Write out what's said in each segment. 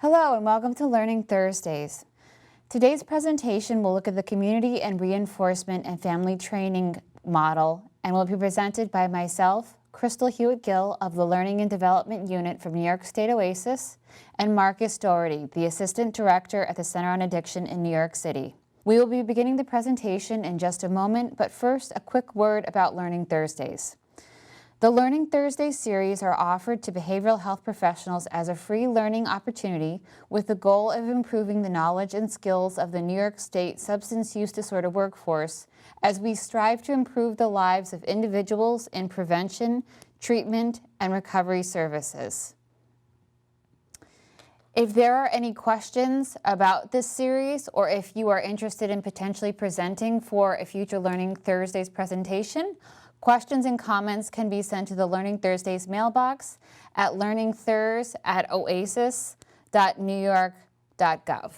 Hello and welcome to Learning Thursdays. Today's presentation will look at the Community and Reinforcement and Family Training model and will be presented by myself, Crystal Hewitt-Gill of the Learning and Development Unit from New York State OASAS, and Marcus Doherty, the Assistant Director at the Center on Addiction in New York City. We will be beginning the presentation in just a moment, but first a quick word about Learning Thursdays. The Learning Thursdays series are offered to behavioral health professionals as a free learning opportunity with the goal of improving the knowledge and skills of the New York State substance use disorder workforce as we strive to improve the lives of individuals in prevention, treatment, and recovery services. If there are any questions about this series, or if you are interested in potentially presenting for a future Learning Thursdays presentation, questions and comments can be sent to the Learning Thursdays mailbox at learningthurs@oasas.newyork.gov.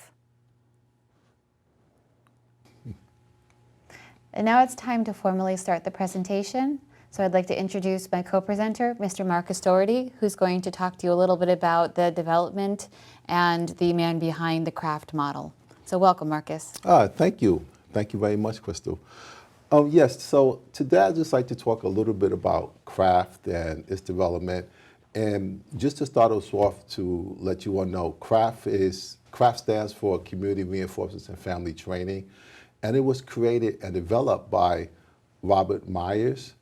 And now it's time to formally start the presentation. So I'd like to introduce my co-presenter, Mr. Marcus Doherty, who's going to talk to you a little bit about the development and the man behind the CRAFT model. So welcome, Marcus. Thank you. Thank you very much, Crystal. Yes, so today I'd just like to talk a little bit about CRAFT and its development. And just to start us off, to let you all know, CRAFT stands for Community Reinforcement and Family Training. And it was created and developed by Robert Meyers.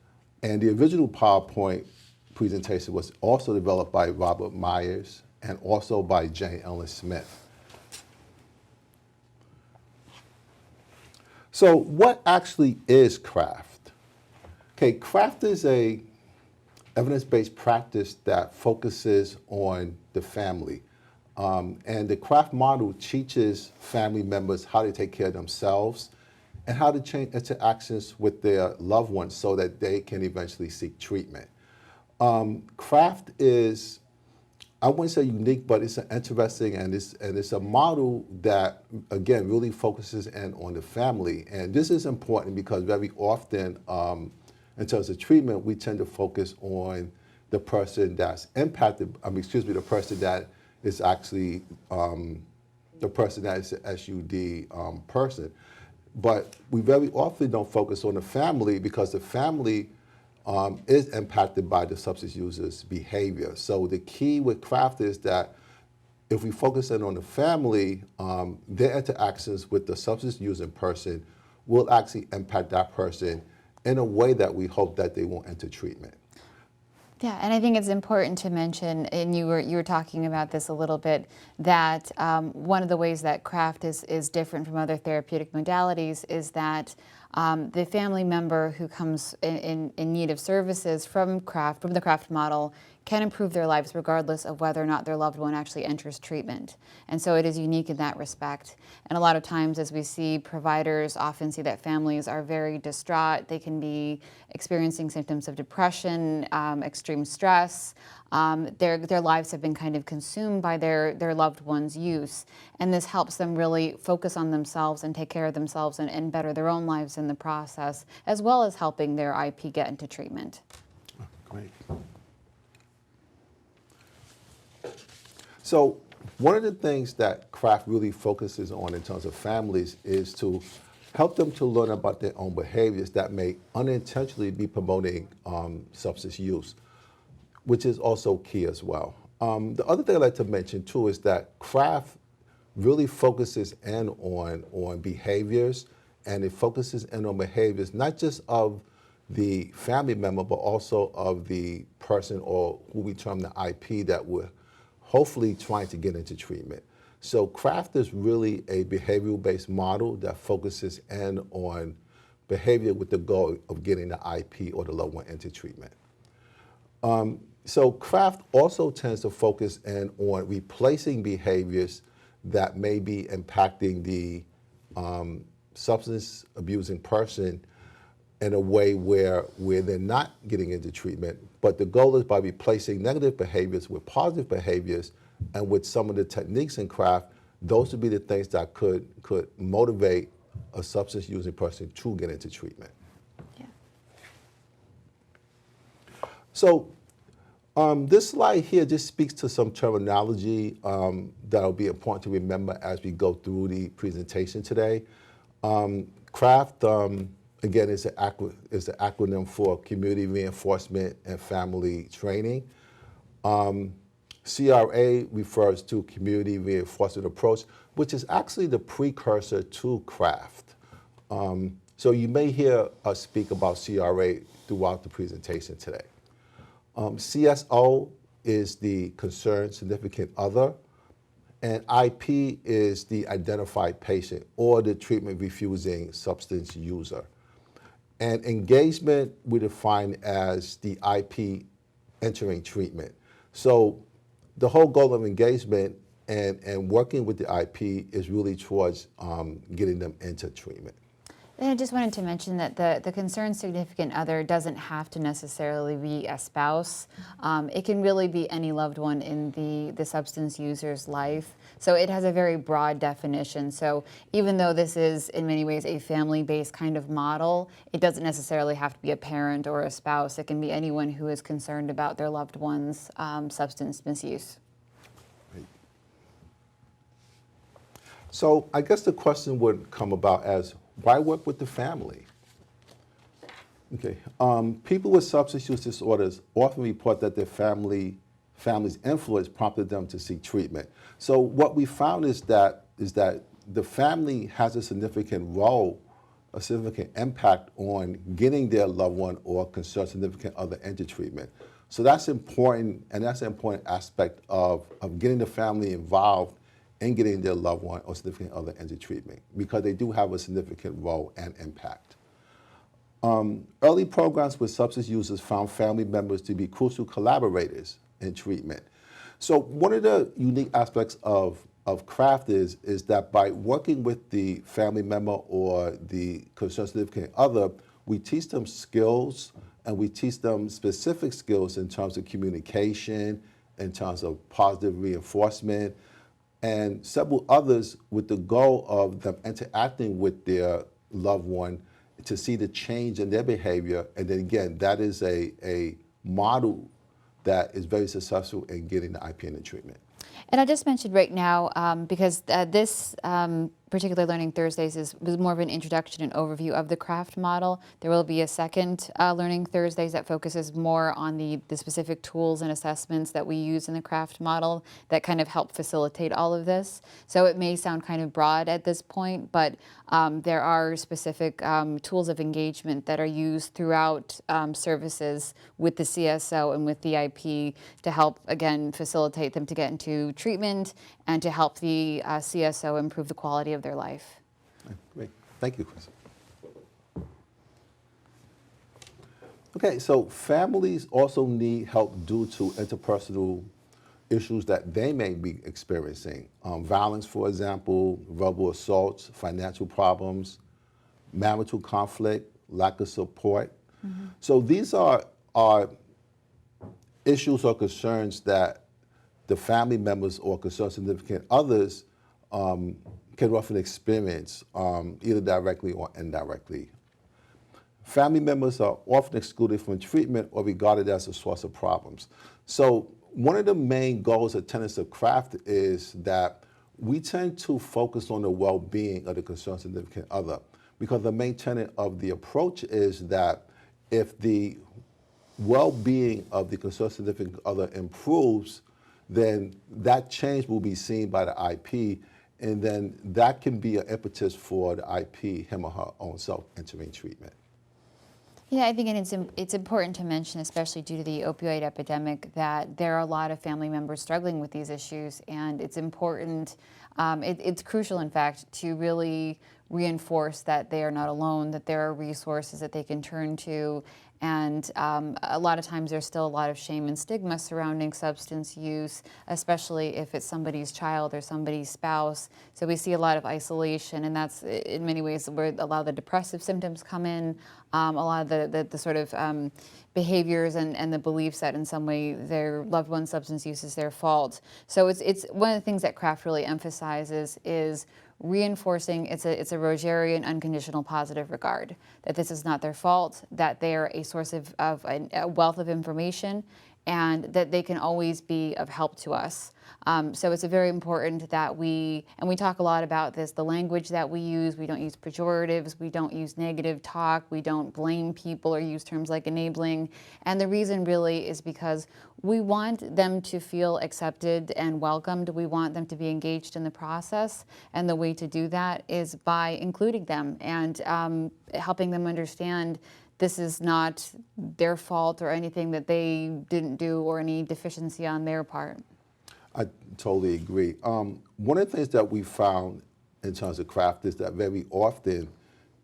And the original PowerPoint presentation was also developed by Robert Meyers and also by Jane Ellen Smith. So what actually is CRAFT? Okay, CRAFT is a evidence-based practice that focuses on the family. And the CRAFT model teaches family members how to take care of themselves and how to change interactions with their loved ones so that they can eventually seek treatment. CRAFT is, I wouldn't say unique, but it's an interesting and it's a model that, again, really focuses in on the family. And this is important because very often, in terms of treatment, we tend to focus on the person that's impacted, the person that is actually the person that is an SUD person. But we very often don't focus on the family because the family is impacted by the substance user's behavior. So the key with CRAFT is that if we focus in on the family, their interactions with the substance using person will actually impact that person in a way that we hope that they won't enter treatment. Yeah, and I think it's important to mention, and you were talking about this a little bit, that one of the ways that CRAFT is different from other therapeutic modalities is that the family member who comes in need of services from the CRAFT model can improve their lives regardless of whether or not their loved one actually enters treatment. And so it is unique in that respect. And a lot of times, as we see, providers often see that families are very distraught. They can be experiencing symptoms of depression, extreme stress. Their lives have been kind of consumed by their loved one's use. And this helps them really focus on themselves and take care of themselves and better their own lives in the process, as well as helping their IP get into treatment. Great. So one of the things that CRAFT really focuses on in terms of families is to help them to learn about their own behaviors that may unintentionally be promoting substance use, which is also key as well. The other thing I'd like to mention too is that CRAFT really focuses in on behaviors, and it focuses in on behaviors not just of the family member, but also of the person, or who we term the IP, that we're hopefully trying to get into treatment. So CRAFT is really a behavioral-based model that focuses in on behavior with the goal of getting the IP or the loved one into treatment. So CRAFT also tends to focus in on replacing behaviors that may be impacting the substance abusing person in a way where they're not getting into treatment. But the goal is by replacing negative behaviors with positive behaviors, and with some of the techniques in CRAFT, those would be the things that could motivate a substance using person to get into treatment. Yeah. So This slide here just speaks to some terminology that'll be important to remember as we go through the presentation today. CRAFT, again, is the acronym for Community Reinforcement and Family Training. CRA refers to Community Reinforcement Approach, which is actually the precursor to CRAFT. So you may hear us speak about CRA throughout the presentation today. CSO is the Concerned Significant Other, and IP is the Identified Patient or the Treatment Refusing Substance User. And engagement we define as the IP entering treatment. So the whole goal of engagement and working with the IP is really towards getting them into treatment. And I just wanted to mention that the concerned significant other doesn't have to necessarily be a spouse. It can really be any loved one in the substance user's life. So it has a very broad definition. So even though this is in many ways a family-based kind of model, it doesn't necessarily have to be a parent or a spouse. It can be anyone who is concerned about their loved one's substance misuse. So I guess the question would come about as, why work with the family? Okay, people with substance use disorders often report that their family's influence prompted them to seek treatment. So what we found is that the family has a significant role, a significant impact on getting their loved one or concerned significant other into treatment. So that's important, and that's an important aspect of getting the family involved in getting their loved one or significant other into treatment, because they do have a significant role and impact. Early programs with substance users found family members to be crucial collaborators in treatment. So one of the unique aspects of CRAFT is that by working with the family member or the concerned significant other, we teach them skills, and we teach them specific skills in terms of communication, in terms of positive reinforcement, and several others with the goal of them interacting with their loved one to see the change in their behavior. And then again, that is a model that is very successful in getting the IP into treatment. And I just mentioned right now, because this particular Learning Thursdays was more of an introduction and overview of the CRAFT model. There will be a second Learning Thursdays that focuses more on the specific tools and assessments that we use in the CRAFT model that kind of help facilitate all of this. So it may sound kind of broad at this point, but there are specific tools of engagement that are used throughout services with the CSO and with the IP to help, again, facilitate them to get into treatment and to help the CSO improve the quality of their life. Great. Thank you, Chris. Okay, so families also need help due to interpersonal issues that they may be experiencing. Violence, for example, verbal assaults, financial problems, marital conflict, lack of support. Mm-hmm. So these are issues or concerns that the family members or concerned significant others can often experience either directly or indirectly. Family members are often excluded from treatment or regarded as a source of problems. So one of the main goals or tenets of CRAFT is that we tend to focus on the well-being of the concerned significant other, because the main tenet of the approach is that if the well-being of the concerned significant other improves, then that change will be seen by the IP, and then that can be an impetus for the IP, him or her own self, entering treatment. Yeah, I think it's important to mention, especially due to the opioid epidemic, that there are a lot of family members struggling with these issues, and it's important, it's crucial, in fact, to really reinforce that they are not alone, that there are resources that they can turn to. And a lot of times there's still a lot of shame and stigma surrounding substance use, especially if it's somebody's child or somebody's spouse. So we see a lot of isolation, and that's in many ways where a lot of the depressive symptoms come in, a lot of the sort of behaviors and the beliefs that in some way their loved one's substance use is their fault. So it's one of the things that CRAFT really emphasizes is reinforcing it's a Rogerian unconditional positive regard, that this is not their fault, that they are a source of a wealth of information, and that they can always be of help to us. So it's very important that we talk a lot about this, the language that we use. We don't use pejoratives, we don't use negative talk, we don't blame people or use terms like enabling. And the reason really is because we want them to feel accepted and welcomed. We want them to be engaged in the process. And the way to do that is by including them and helping them understand this is not their fault or anything that they didn't do or any deficiency on their part. I totally agree. One of the things that we found in terms of craft is that very often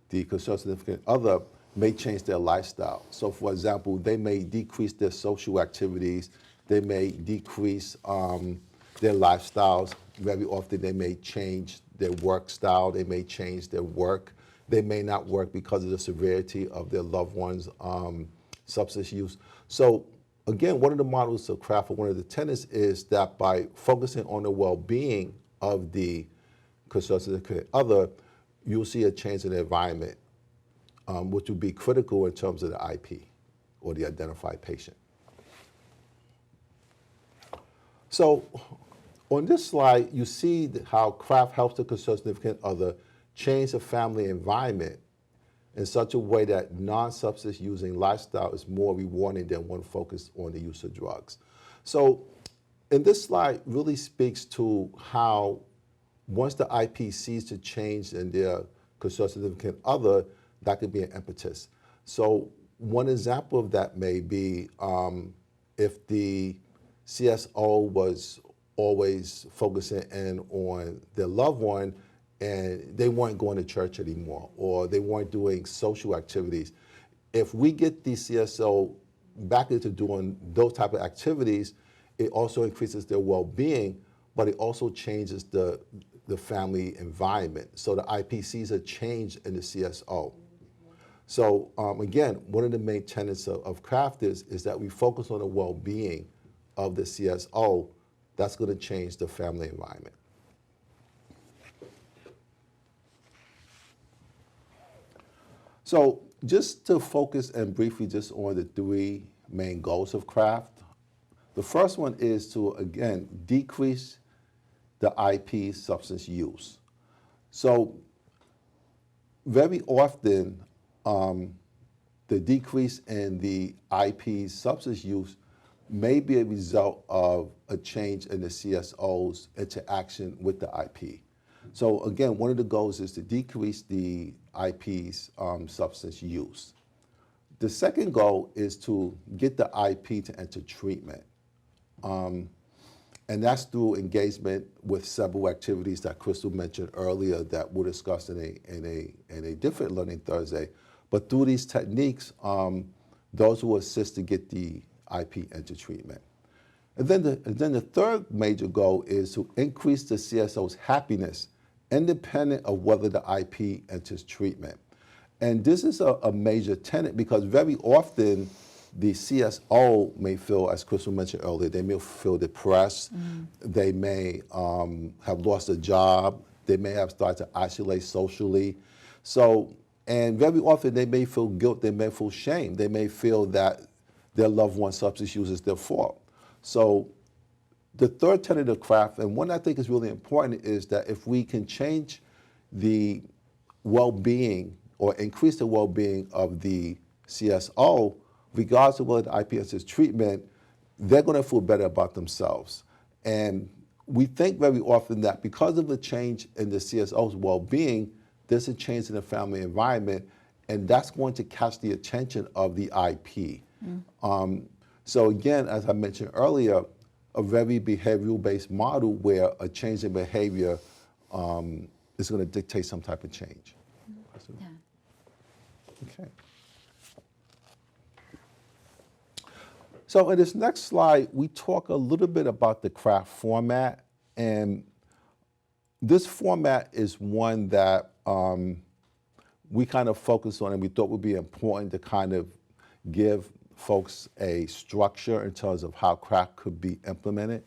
the concerned significant other may change their lifestyle. So for example, they may decrease their social activities, they may decrease their lifestyles. Very often they may change their work style, they may change their work. They may not work because of the severity of their loved one's substance use. So again, one of the models of craft, or one of the tenets, is that by focusing on the well-being of the concerned significant other, you'll see a change in the environment, which would be critical in terms of the IP, or the identified patient. So on this slide, you see how craft helps the concerned significant other change the family environment in such a way that non-substance using lifestyle is more rewarding than one focused on the use of drugs. So in this slide really speaks to how once the IP sees to change in their concerned significant other, that could be an impetus. So one example of that may be if the CSO was always focusing in on their loved one and they weren't going to church anymore, or they weren't doing social activities. If we get the CSO back into doing those type of activities, it also increases their well-being, but it also changes the family environment. So the IP sees a change in the CSO. So again, one of the main tenets of craft is that we focus on the well-being of the CSO. That's going to change the family environment. So just to focus and briefly just on the three main goals of craft. The first one is to, again, decrease the IP substance use. So very often, the decrease in the IP substance use may be a result of a change in the CSO's interaction with the IP. So again, one of the goals is to decrease the IP's substance use. The second goal is to get the IP to enter treatment. And that's through engagement with several activities that Crystal mentioned earlier that we'll discuss in a different Learning Thursday. But through these techniques, those will assist to get the IP into treatment. And then the third major goal is to increase the CSO's happiness independent of whether the IP enters treatment. And this is a major tenet because very often the CSO may feel, as Crystal mentioned earlier, they may feel depressed, they may have lost a job, they may have started to isolate socially. So, and very often they may feel guilt, they may feel shame, they may feel that their loved one's substance use is their fault. So the third tenet of craft, and one I think is really important, is that if we can change the well-being or increase the well-being of the CSO, regardless of whether the IP enters treatment, they're going to feel better about themselves. And we think very often that because of the change in the CSO's well-being, there's a change in the family environment, and that's going to catch the attention of the IP. So again, as I mentioned earlier, a very behavioral-based model where a change in behavior is going to dictate some type of change. Yeah. Okay. So in this next slide, we talk a little bit about the craft format, and this format is one that we kind of focused on and we thought would be important to kind of give folks a structure in terms of how craft could be implemented.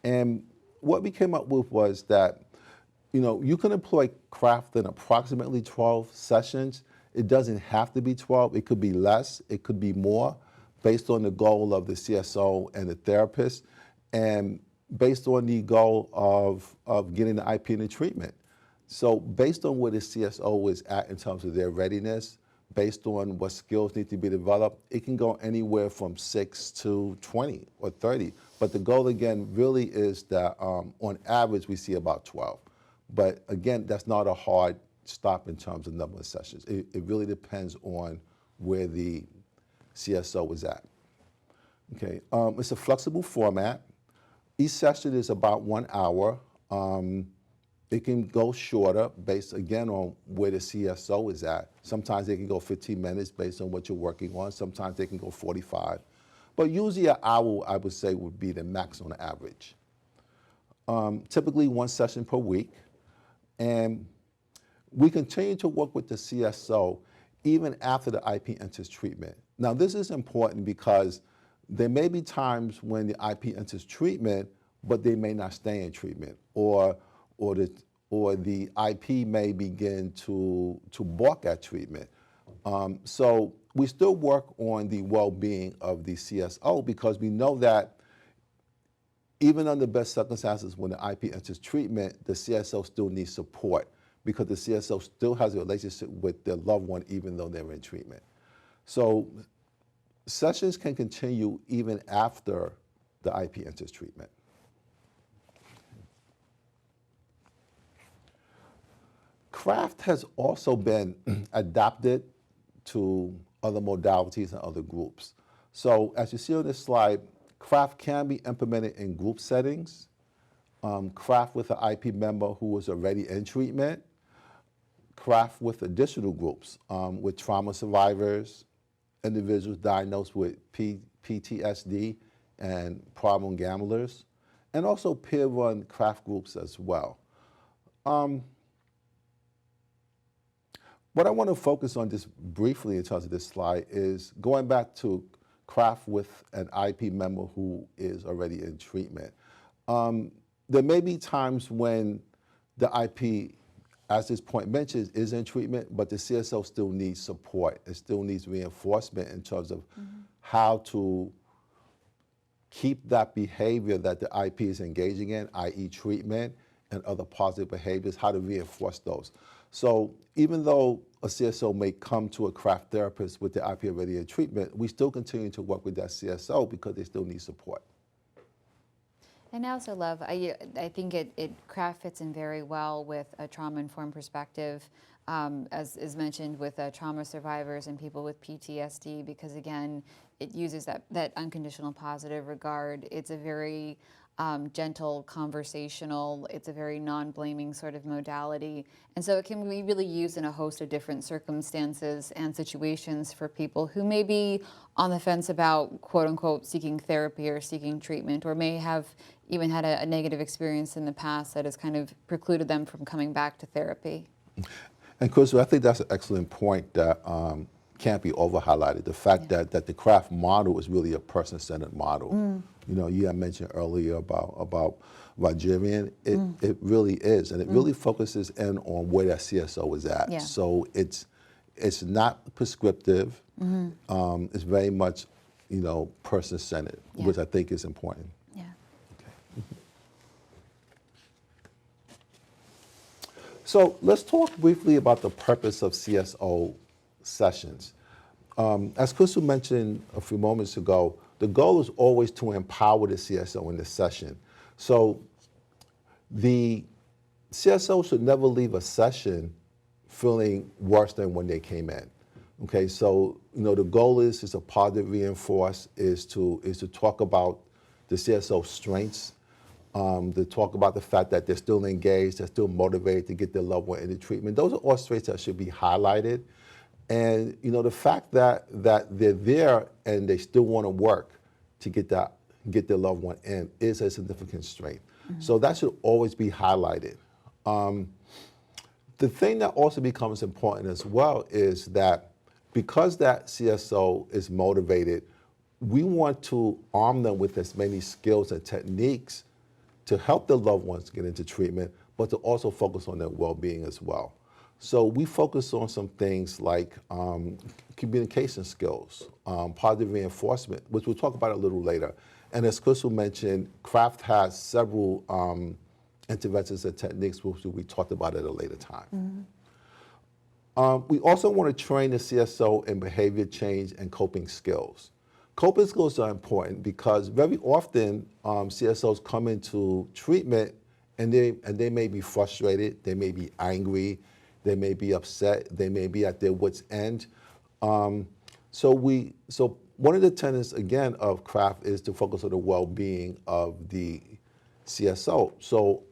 And what we came up with was that, you can employ craft in approximately 12 sessions. It doesn't have to be 12. It could be less. It could be more. based on the goal of the CSO and the therapist, and based on the goal of getting the IP into treatment. So based on where the CSO is at in terms of their readiness, based on what skills need to be developed, it can go anywhere from 6 to 20 or 30. But the goal, again, really is that on average, we see about 12. But again, that's not a hard stop in terms of number of sessions. It really depends on where the CSO is at. Okay, it's a flexible format. Each session is about 1 hour. It can go shorter based, again, on where the CSO is at. Sometimes they can go 15 minutes based on what you're working on. Sometimes they can go 45. But usually an hour, I would say, would be the max on the average. Typically 1 session per week. And we continue to work with the CSO even after the IP enters treatment. Now, this is important because there may be times when the IP enters treatment, but they may not stay in treatment, or the IP may begin to balk at treatment. So we still work on the well-being of the CSO because we know that even under best circumstances when the IP enters treatment, the CSO still needs support because the CSO still has a relationship with their loved one even though they're in treatment. So sessions can continue even after the IP enters treatment. Craft has also been adapted to other modalities and other groups. So as you see on this slide, craft can be implemented in group settings, craft with an IP member who is already in treatment, craft with additional groups, with trauma survivors, individuals diagnosed with PTSD and problem gamblers, and also peer-run craft groups as well. What I want to focus on just briefly in terms of this slide is going back to craft with an IP member who is already in treatment. There may be times when the IP, as this point mentions, is in treatment, but the CSO still needs support. It still needs reinforcement in terms of how to keep that behavior that the IP is engaging in, i.e. treatment and other positive behaviors, how to reinforce those. So even though a CSO may come to a craft therapist with the IP already in treatment, we still continue to work with that CSO because they still need support. And I also love, I think craft fits in very well with a trauma-informed perspective, as is mentioned with trauma survivors and people with PTSD, because again, it uses that unconditional positive regard. It's a very gentle, conversational, it's a very non-blaming sort of modality. And so it can be really used in a host of different circumstances and situations for people who may be on the fence about, quote unquote, seeking therapy or seeking treatment, or may have even had a negative experience in the past that has kind of precluded them from coming back to therapy. And Chris, I think that's an excellent point that can't be over-highlighted. The fact that the craft model is really a person-centered model. You know, you had mentioned earlier about Rogerian. It really is, and it really focuses in on where that CSO is at. Yeah. So it's not prescriptive. It's very much, you know, person-centered, which I think is important. Yeah. Okay. So let's talk briefly about the purpose of CSO sessions. As Crystal mentioned a few moments ago, the goal is always to empower the CSO in the session. So the CSO should never leave a session feeling worse than when they came in. Okay, so you know the goal is a positive reinforce, is to talk about the CSO's strengths, to talk about the fact that they're still engaged, they're still motivated to get their loved one into treatment. Those are all strengths that should be highlighted. And you know the fact that they're there and they still want to work to get their loved one in is a significant strength. So that should always be highlighted. The thing that also becomes important as well is that because that CSO is motivated, we want to arm them with as many skills and techniques to help their loved ones get into treatment, but to also focus on their well-being as well. So we focus on some things like communication skills, positive reinforcement, which we'll talk about a little later. And as Crystal mentioned, CRAFT has several interventions and techniques, which we talked about at a later time. We also want to train the CSO in behavior change and coping skills. Coping skills are important because very often CSOs come into treatment and they may be frustrated, they may be angry, they may be upset, they may be at their wits' end. So one of the tenets, again, of CRAFT is to focus on the well-being of the CSO. So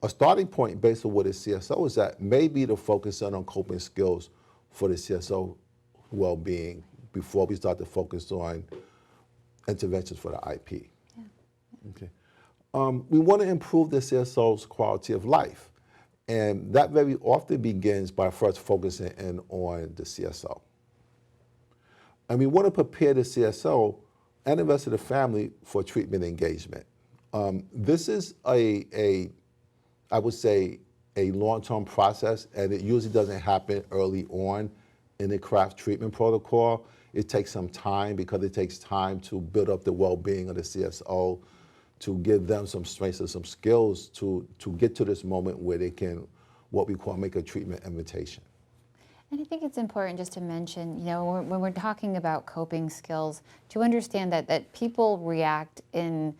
a starting point based on what is CSO is that maybe to focus on coping skills for the CSO well-being before we start to focus on interventions for the IP. Yeah. Okay. We want to improve the CSO's quality of life, and that very often begins by first focusing in on the CSO. And we want to prepare the CSO and the rest of the family for treatment engagement. This is I would say, a long-term process, and it usually doesn't happen early on in the CRAFT treatment protocol. It takes some time because it takes time to build up the well-being of the CSO, to give them some strengths and some skills to get to this moment where they can, what we call, make a treatment invitation. And I think it's important just to mention, you know, when we're talking about coping skills, to understand that people react in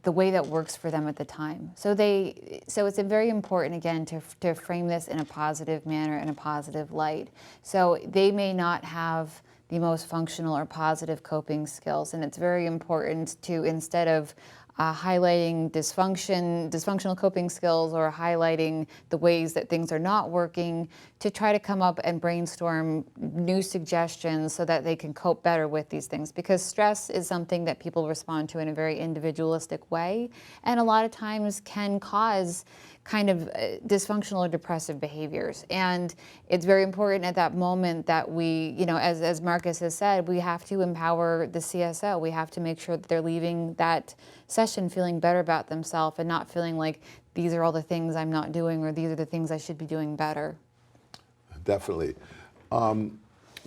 the way that works for them at the time. So it's very important, again, to frame this in a positive manner, in a positive light. So they may not have the most functional or positive coping skills, and it's very important to, instead of highlighting dysfunctional coping skills or highlighting the ways that things are not working, to try to come up and brainstorm new suggestions so that they can cope better with these things. Because stress is something that people respond to in a very individualistic way, and a lot of times can cause kind of dysfunctional or depressive behaviors. And it's very important at that moment that we, you know, as Marcus has said, we have to empower the CSO. We have to make sure that they're leaving that session feeling better about themselves and not feeling like these are all the things I'm not doing or these are the things I should be doing better. Definitely.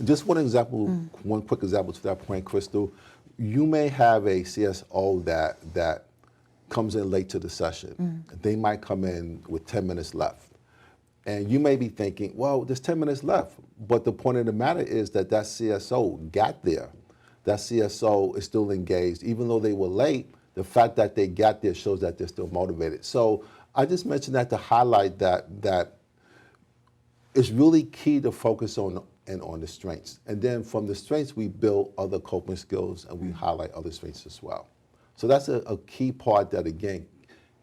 Just one example, one quick example to that point, Crystal. You may have a CSO that comes in late to the session. They might come in with 10 minutes left. And you may be thinking, well, there's 10 minutes left. But the point of the matter is that CSO got there. That CSO is still engaged. Even though they were late, the fact that they got there shows that they're still motivated. So I just mentioned that to highlight that it's really key to focus on the strengths. And then from the strengths, we build other coping skills and we highlight other strengths as well. So that's a key part that, again,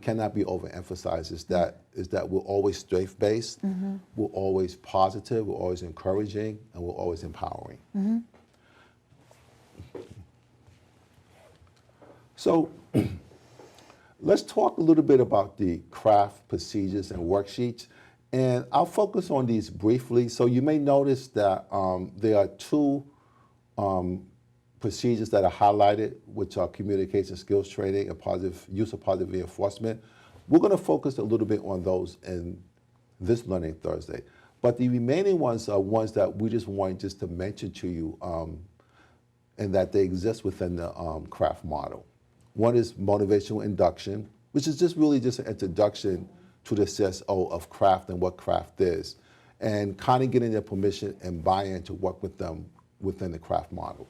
cannot be overemphasized, is that we're always strength-based, we're always positive, we're always encouraging, and we're always empowering. So let's talk a little bit about the CRAFT procedures and worksheets. And I'll focus on these briefly. So you may notice that there are two procedures that are highlighted, which are communication skills training and use of positive reinforcement. We're going to focus a little bit on those in this Learning Thursday. But the remaining ones are ones that we just want to mention to you, and that they exist within the CRAFT model. One is motivational induction, which is really just an introduction to the CSO of CRAFT and what CRAFT is, and kind of getting their permission and buy-in to work with them within the CRAFT model.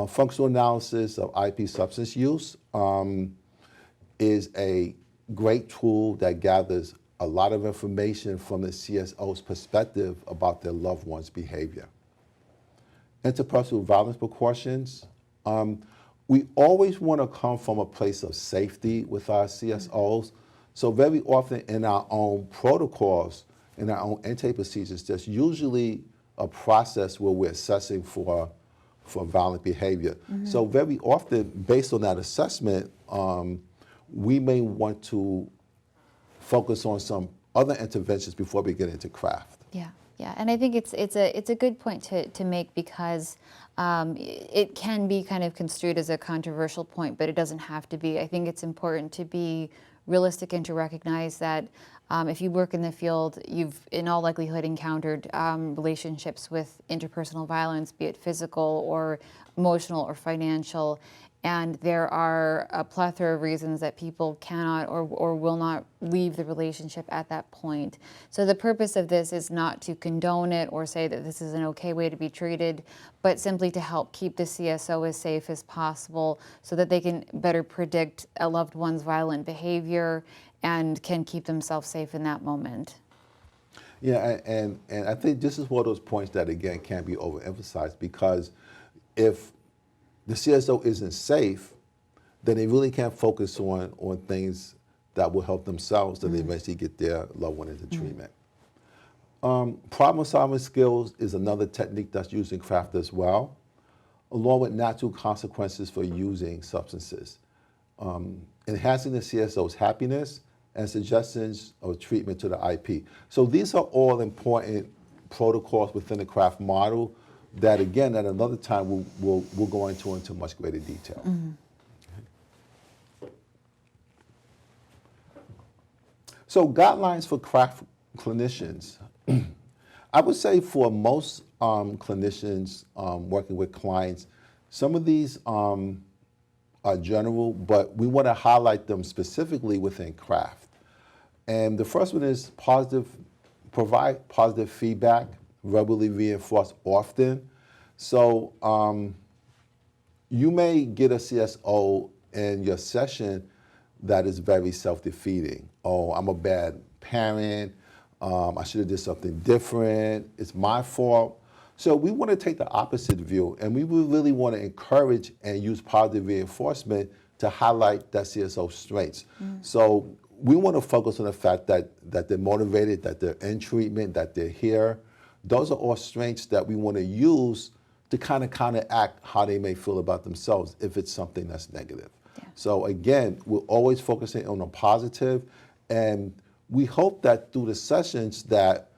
Functional analysis of IP substance use is a great tool that gathers a lot of information from the CSO's perspective about their loved one's behavior. Interpersonal violence precautions. We always want to come from a place of safety with our CSOs. So very often in our own protocols, in our own intake procedures, there's usually a process where we're assessing for violent behavior. So very often, based on that assessment, we may want to focus on some other interventions before we get into CRAFT. Yeah, and I think it's a good point to make, because it can be kind of construed as a controversial point, but it doesn't have to be. I think it's important to be realistic and to recognize that if you work in the field, you've in all likelihood encountered relationships with interpersonal violence, be it physical or emotional or financial. And there are a plethora of reasons that people cannot or will not leave the relationship at that point. So the purpose of this is not to condone it or say that this is an okay way to be treated, but simply to help keep the CSO as safe as possible so that they can better predict a loved one's violent behavior and can keep themselves safe in that moment. Yeah, and I think this is one of those points that, again, can't be overemphasized, because if the CSO isn't safe, then they really can't focus on things that will help themselves to eventually get their loved one into treatment. Problem-solving skills is another technique that's used in craft as well, along with natural consequences for using substances. Enhancing the CSO's happiness and suggestions of treatment to the IP. So these are all important protocols within the craft model that, again, at another time we'll go into much greater detail. So guidelines for craft clinicians. I would say for most clinicians working with clients, some of these are general, but we want to highlight them specifically within craft. And the first one is provide positive feedback, verbally reinforce often. So you may get a CSO in your session that is very self-defeating. Oh, I'm a bad parent. I should have did something different. It's my fault. So we want to take the opposite view, and we really want to encourage and use positive reinforcement to highlight that CSO strengths. So we want to focus on the fact that they're motivated, that they're in treatment, that they're here. Those are all strengths that we want to use to kind of counteract how they may feel about themselves if it's something that's negative. Yeah. So again, we're always focusing on the positive, and we hope that through the sessions that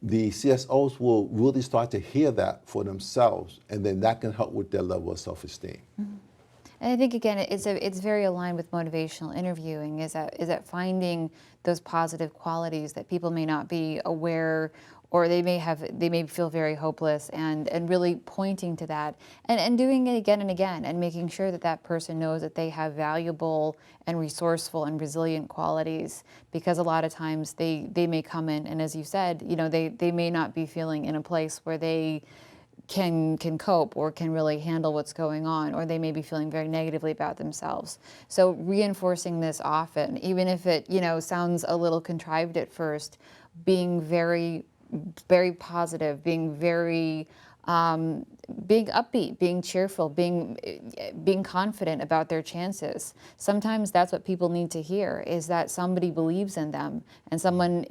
the CSOs will really start to hear that for themselves, and then that can help with their level of self-esteem. And I think, again, it's very aligned with motivational interviewing, is that finding those positive qualities that people may not be aware, or they may feel very hopeless, and really pointing to that and doing it again and again, and making sure that that person knows that they have valuable and resourceful and resilient qualities, because a lot of times they may come in, and as you said, they may not be feeling in a place where they can cope or can really handle what's going on, or they may be feeling very negatively about themselves. So reinforcing this often, even if it sounds a little contrived at first, being very, very positive, being very being upbeat, being cheerful, being confident about their chances. Sometimes that's what people need to hear, is that somebody believes in them, and someone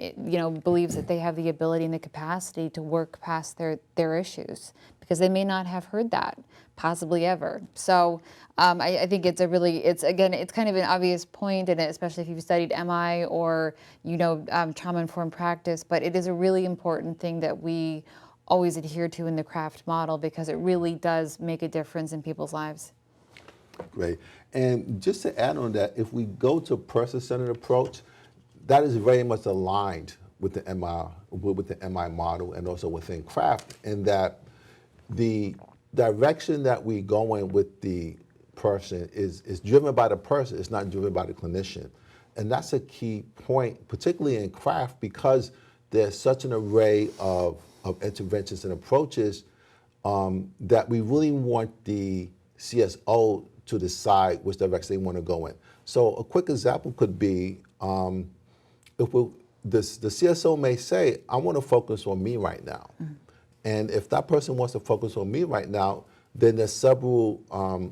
believes that they have the ability and the capacity to work past their issues, because they may not have heard that possibly ever. So I think it's kind of an obvious point, and especially if you've studied MI or trauma-informed practice, but it is a really important thing that we always adhere to in the craft model, because it really does make a difference in people's lives. Great. And just to add on that, if we go to a person-centered approach, that is very much aligned with the MI model, and also within craft, in that the direction that we go in with the person is driven by the person. It's not driven by the clinician. And that's a key point, particularly in craft, because there's such an array of interventions and approaches that we really want the CSO to decide which direction they want to go in. So a quick example could be, the CSO may say, I want to focus on me right now. And if that person wants to focus on me right now, then there's several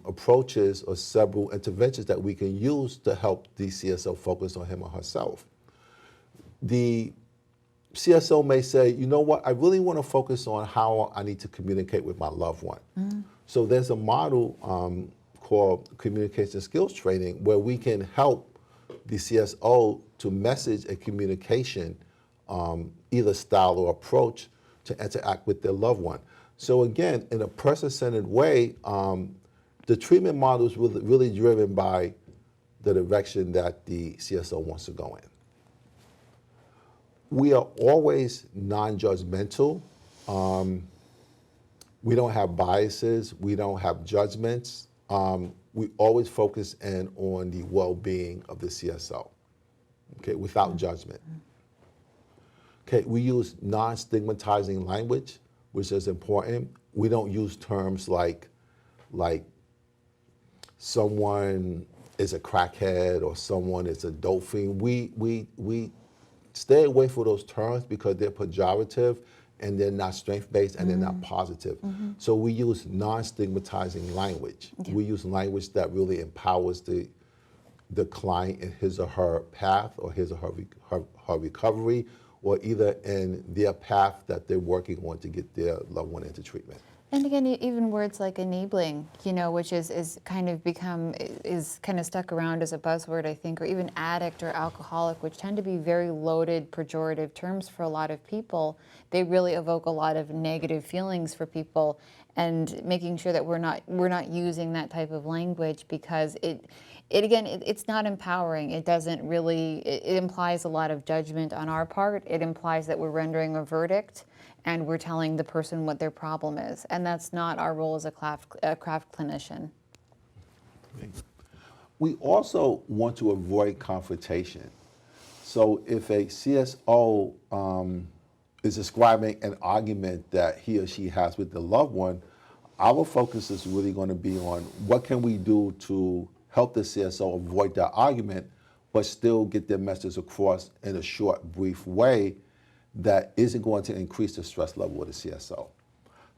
approaches or several interventions that we can use to help the CSO focus on him or herself. The CSO may say, you know what, I really want to focus on how I need to communicate with my loved one. So there's a model called communication skills training, where we can help the CSO to message a communication, either style or approach, to interact with their loved one. So again, in a person-centered way, the treatment model is really driven by the direction that the CSO wants to go in. We are always non-judgmental. We don't have biases. We don't have judgments. We always focus in on the well-being of the CSO, okay, without judgment. Okay, we use non-stigmatizing language, which is important. We don't use terms like someone is a crackhead or someone is a dope fiend. We stay away from those terms because they're pejorative and they're not strength-based and they're not positive. So we use non-stigmatizing language. We use language that really empowers the client in his or her path or his or her recovery, or either in their path that they're working on to get their loved one into treatment. And again, even words like enabling, which is kind of stuck around as a buzzword, I think, or even addict or alcoholic, which tend to be very loaded, pejorative terms for a lot of people. They really evoke a lot of negative feelings for people, and making sure that we're not using that type of language, because it's not empowering. It doesn't really, it implies a lot of judgment on our part. It implies that we're rendering a verdict and we're telling the person what their problem is. And that's not our role as a craft clinician. We also want to avoid confrontation. So if a CSO is describing an argument that he or she has with the loved one, our focus is really going to be on what can we do to help the CSO avoid that argument, but still get their message across in a short, brief way that isn't going to increase the stress level of the CSO.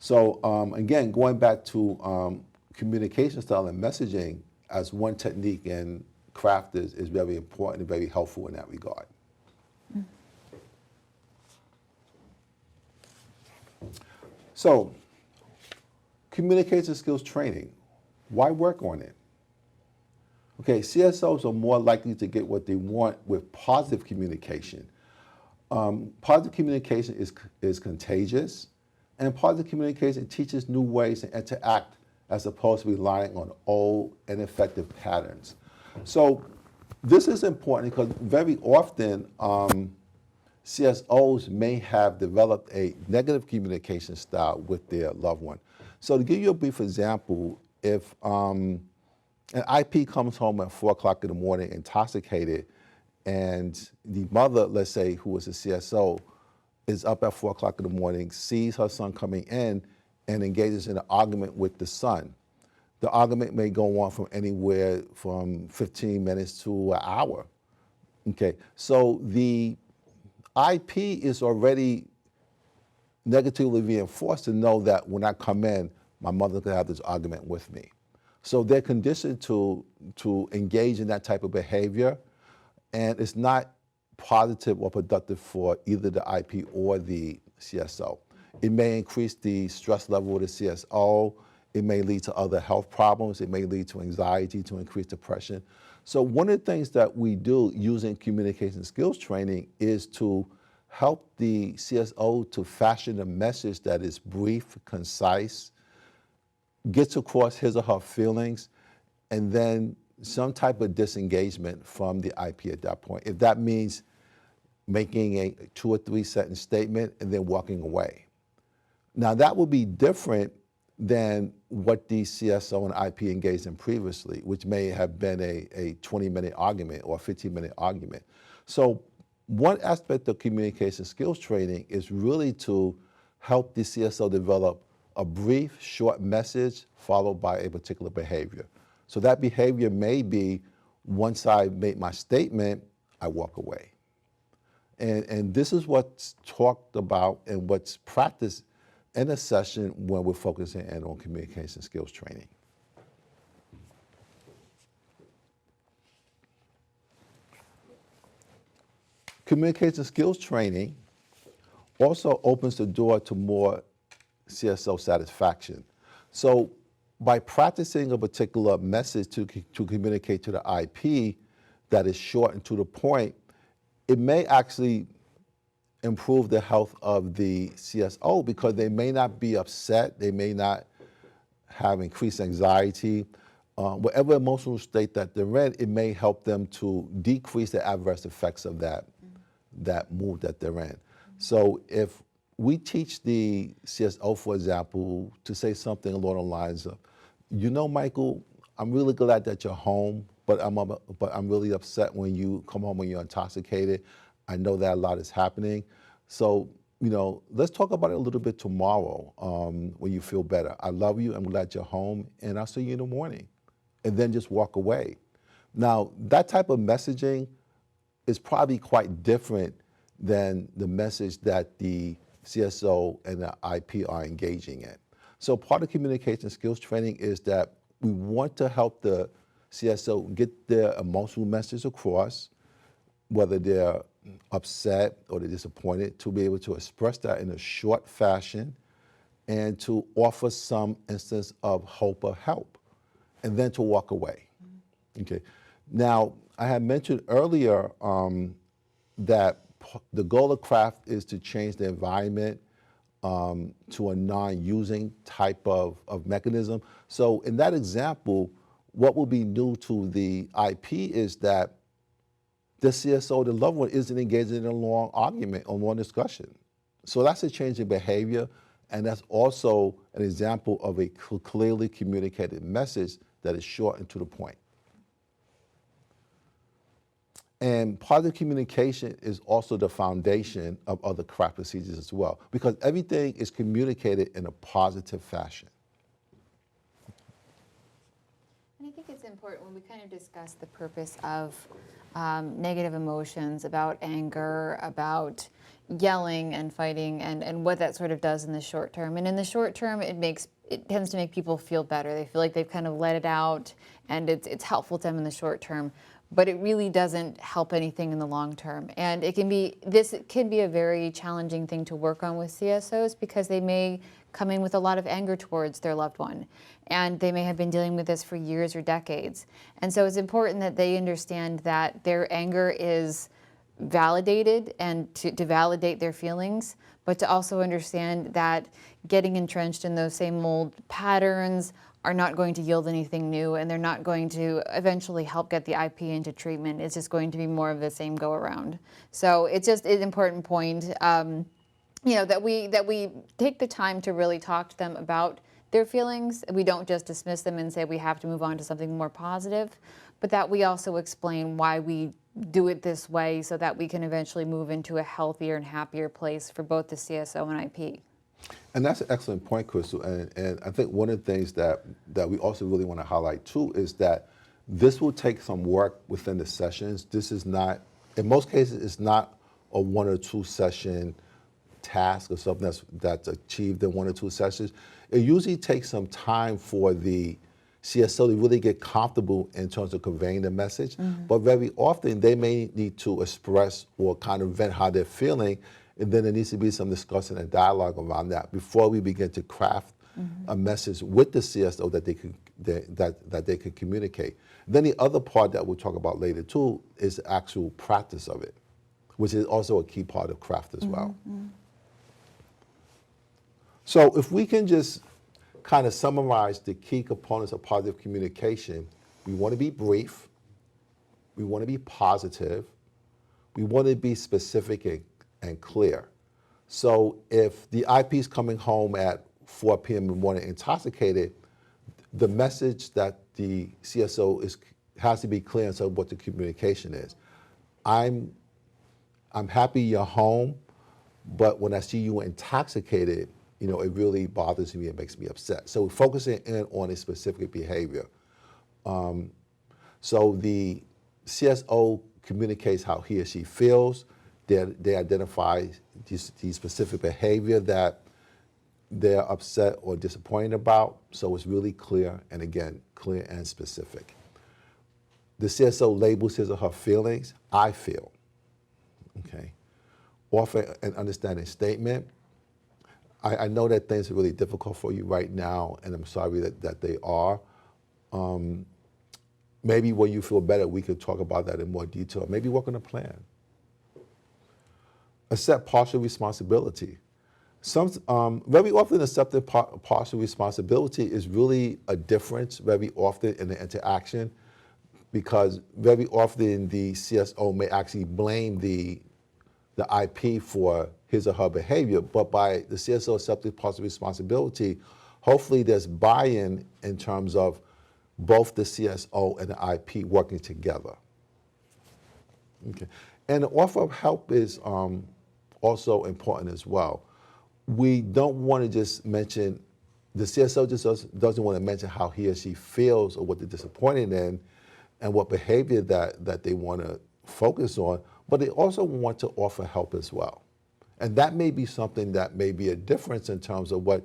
So again, going back to communication style and messaging as one technique in craft is very important and very helpful in that regard. So, communication skills training, why work on it? Okay, CSOs are more likely to get what they want with positive communication. Positive communication is contagious, and positive communication teaches new ways to interact as opposed to relying on old, ineffective patterns. So this is important because very often CSOs may have developed a negative communication style with their loved one. So to give you a brief example, if an IP comes home at 4 o'clock in the morning intoxicated, and the mother, let's say, who is a CSO, is up at 4 o'clock in the morning, sees her son coming in, and engages in an argument with the son. The argument may go on from anywhere from 15 minutes to an hour. Okay, so the IP is already negatively reinforced to know that when I come in, my mother's gonna have this argument with me. So they're conditioned to engage in that type of behavior, and it's not positive or productive for either the IP or the CSO. It may increase the stress level of the CSO. It may lead to other health problems. It may lead to anxiety, to increased depression. So one of the things that we do using communication skills training is to help the CSO to fashion a message that is brief, concise, gets across his or her feelings, and then some type of disengagement from the IP at that point. If that means making a 2 or 3 sentence statement and then walking away. Now that would be different than what the CSO and IP engaged in previously, which may have been a 20-minute argument or a 15-minute argument. So one aspect of communication skills training is really to help the CSO develop a brief, short message followed by a particular behavior. So that behavior may be, once I make my statement, I walk away. And this is what's talked about and what's practiced in a session when we're focusing in on communication skills training. Communication skills training also opens the door to more CSO satisfaction. So by practicing a particular message to communicate to the IP that is short and to the point, it may actually improve the health of the CSO because they may not be upset, they may not have increased anxiety. whatever emotional state that they're in, it may help them to decrease the adverse effects of that mood that they're in. So if we teach the CSO, for example, to say something along the lines of, Michael, I'm really glad that you're home, but I'm really upset when you come home when you're intoxicated. I know that a lot is happening. So, let's talk about it a little bit tomorrow when you feel better. I love you. I'm glad you're home, and I'll see you in the morning. And then just walk away. Now, that type of messaging is probably quite different than the message that the CSO and the IP are engaging in. So part of communication skills training is that we want to help the CSO get their emotional message across, whether they're upset or they're disappointed, to be able to express that in a short fashion and to offer some instance of hope or help, and then to walk away. Okay. Now, I had mentioned earlier that the goal of craft is to change the environment to a non-using type of mechanism. So in that example, what will be new to the IP is that the CSO, the loved one, isn't engaged in a long argument or long discussion. So that's a change in behavior, and that's also an example of a clearly communicated message that is short and to the point. And part of the communication is also the foundation of other craft procedures as well, because everything is communicated in a positive fashion. And I think it's important when we kind of discuss the purpose of negative emotions, about anger, about yelling and fighting, and what that sort of does in the short term. And in the short term, it tends to make people feel better. They feel like they've kind of let it out, and it's helpful to them in the short term. But it really doesn't help anything in the long term. And it can be a very challenging thing to work on with CSOs, because they may come in with a lot of anger towards their loved one, and they may have been dealing with this for years or decades. And so it's important that they understand that their anger is validated, and to validate their feelings, but to also understand that getting entrenched in those same old patterns are not going to yield anything new, and they're not going to eventually help get the IP into treatment. It's just going to be more of the same go around. So it's just an important point, that we take the time to really talk to them about their feelings. We don't just dismiss them and say we have to move on to something more positive, but that we also explain why we do it this way, so that we can eventually move into a healthier and happier place for both the CSO and IP. And that's an excellent point, Crystal. And I think one of the things that we also really want to highlight too is that this will take some work within the sessions. This is not, in most cases, it's not a 1 or 2 session task or something that's achieved in 1 or 2 sessions. It usually takes some time for the CSO to really get comfortable in terms of conveying the message. But very often they may need to express or kind of vent how they're feeling, and then there needs to be some discussion and dialogue around that before we begin to craft a message with the CSO that they can communicate. Then the other part that we'll talk about later too is the actual practice of it, which is also a key part of craft as well. So if we can just kind of summarize the key components of positive communication, we want to be brief, we want to be positive, we want to be specific and clear. So if the IP is coming home at 4 p.m. in the morning intoxicated, the message that the CSO has to be clear in terms of what the communication is. I'm happy you're home, but when I see you intoxicated, it really bothers me, it makes me upset. So we're focusing in on a specific behavior. So the CSO communicates how he or she feels. They identify the specific behavior that they're upset or disappointed about. So it's really clear, and again, clear and specific. The CSO labels his or her feelings. I feel. Okay. Offer an understanding statement. I know that things are really difficult for you right now, and I'm sorry that they are. Maybe when you feel better, we could talk about that in more detail. Maybe work on a plan. Accept partial responsibility. Very often accepting partial responsibility is really a difference very often in the interaction, because very often the CSO may actually blame the IP for his or her behavior, but by the CSO accepting partial responsibility, hopefully there's buy-in in terms of both the CSO and the IP working together. Okay. And the offer of help is also important as well. We don't want to just mention, the CSO just doesn't want to mention how he or she feels or what they're disappointed in and what behavior that they want to focus on, but they also want to offer help as well. And that may be something that may be a difference in terms of what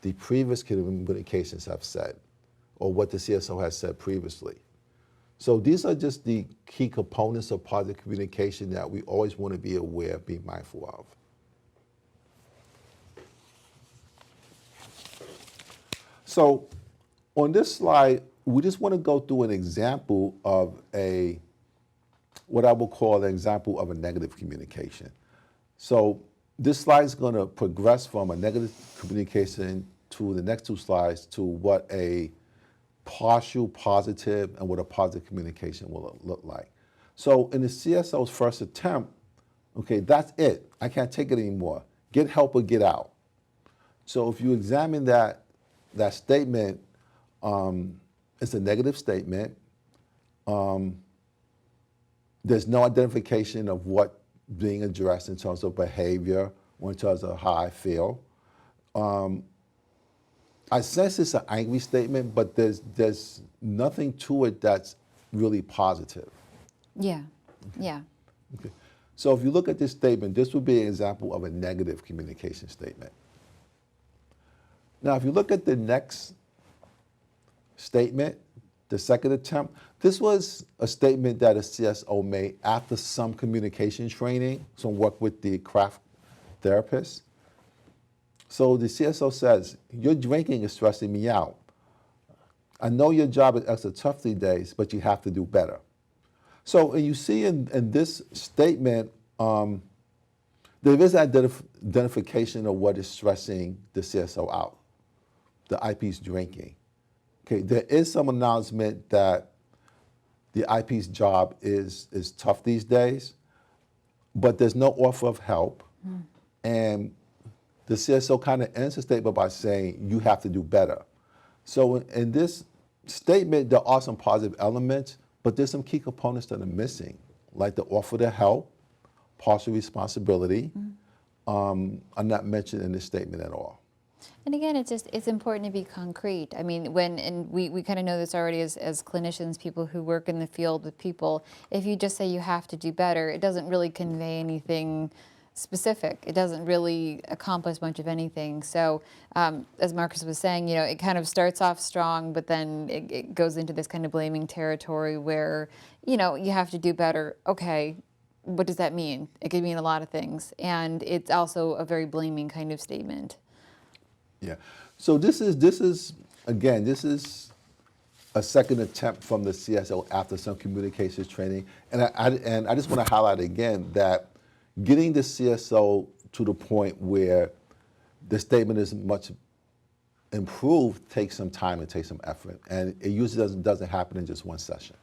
the previous communications have said or what the CSO has said previously. So these are just the key components of positive communication that we always want to be aware, be mindful of. So on this slide, we just want to go through an example of what I will call an example of a negative communication. So this slide is going to progress from a negative communication to the next two slides to what a partial positive and what a positive communication will look like. So in the CSO's first attempt, okay, that's it. I can't take it anymore. Get help or get out. So if you examine that statement, it's a negative statement. There's no identification of what being addressed in terms of behavior or in terms of how I feel. I sense it's an angry statement, but there's nothing to it that's really positive. Yeah, yeah. Okay. So if you look at this statement, this would be an example of a negative communication statement. Now, if you look at the next statement, the second attempt, this was a statement that a CSO made after some communication training, some work with the craft therapist. So the CSO says, your drinking is stressing me out. I know your job is extra tough these days, but you have to do better. So and you see in this statement, there is identification of what is stressing the CSO out, the IP's drinking. Okay, there is some acknowledgement that the IP's job is tough these days, but there's no offer of help. And the CSO kind of ends the statement by saying, you have to do better. So in this statement, there are some positive elements, but there's some key components that are missing, like the offer to help, partial responsibility, are not mentioned in this statement at all. And again, it's important to be concrete. I mean, we kind of know this already as clinicians, people who work in the field with people, if you just say you have to do better, it doesn't really convey anything specific. It doesn't really accomplish much of anything. So as Marcus was saying, it kind of starts off strong, but then it goes into this kind of blaming territory where, you have to do better. Okay, what does that mean? It could mean a lot of things. And it's also a very blaming kind of statement. Yeah. So this is a second attempt from the CSO after some communications training. And I just want to highlight again that getting the CSO to the point where the statement is much improved takes some time and takes some effort. And it usually doesn't happen in just one session.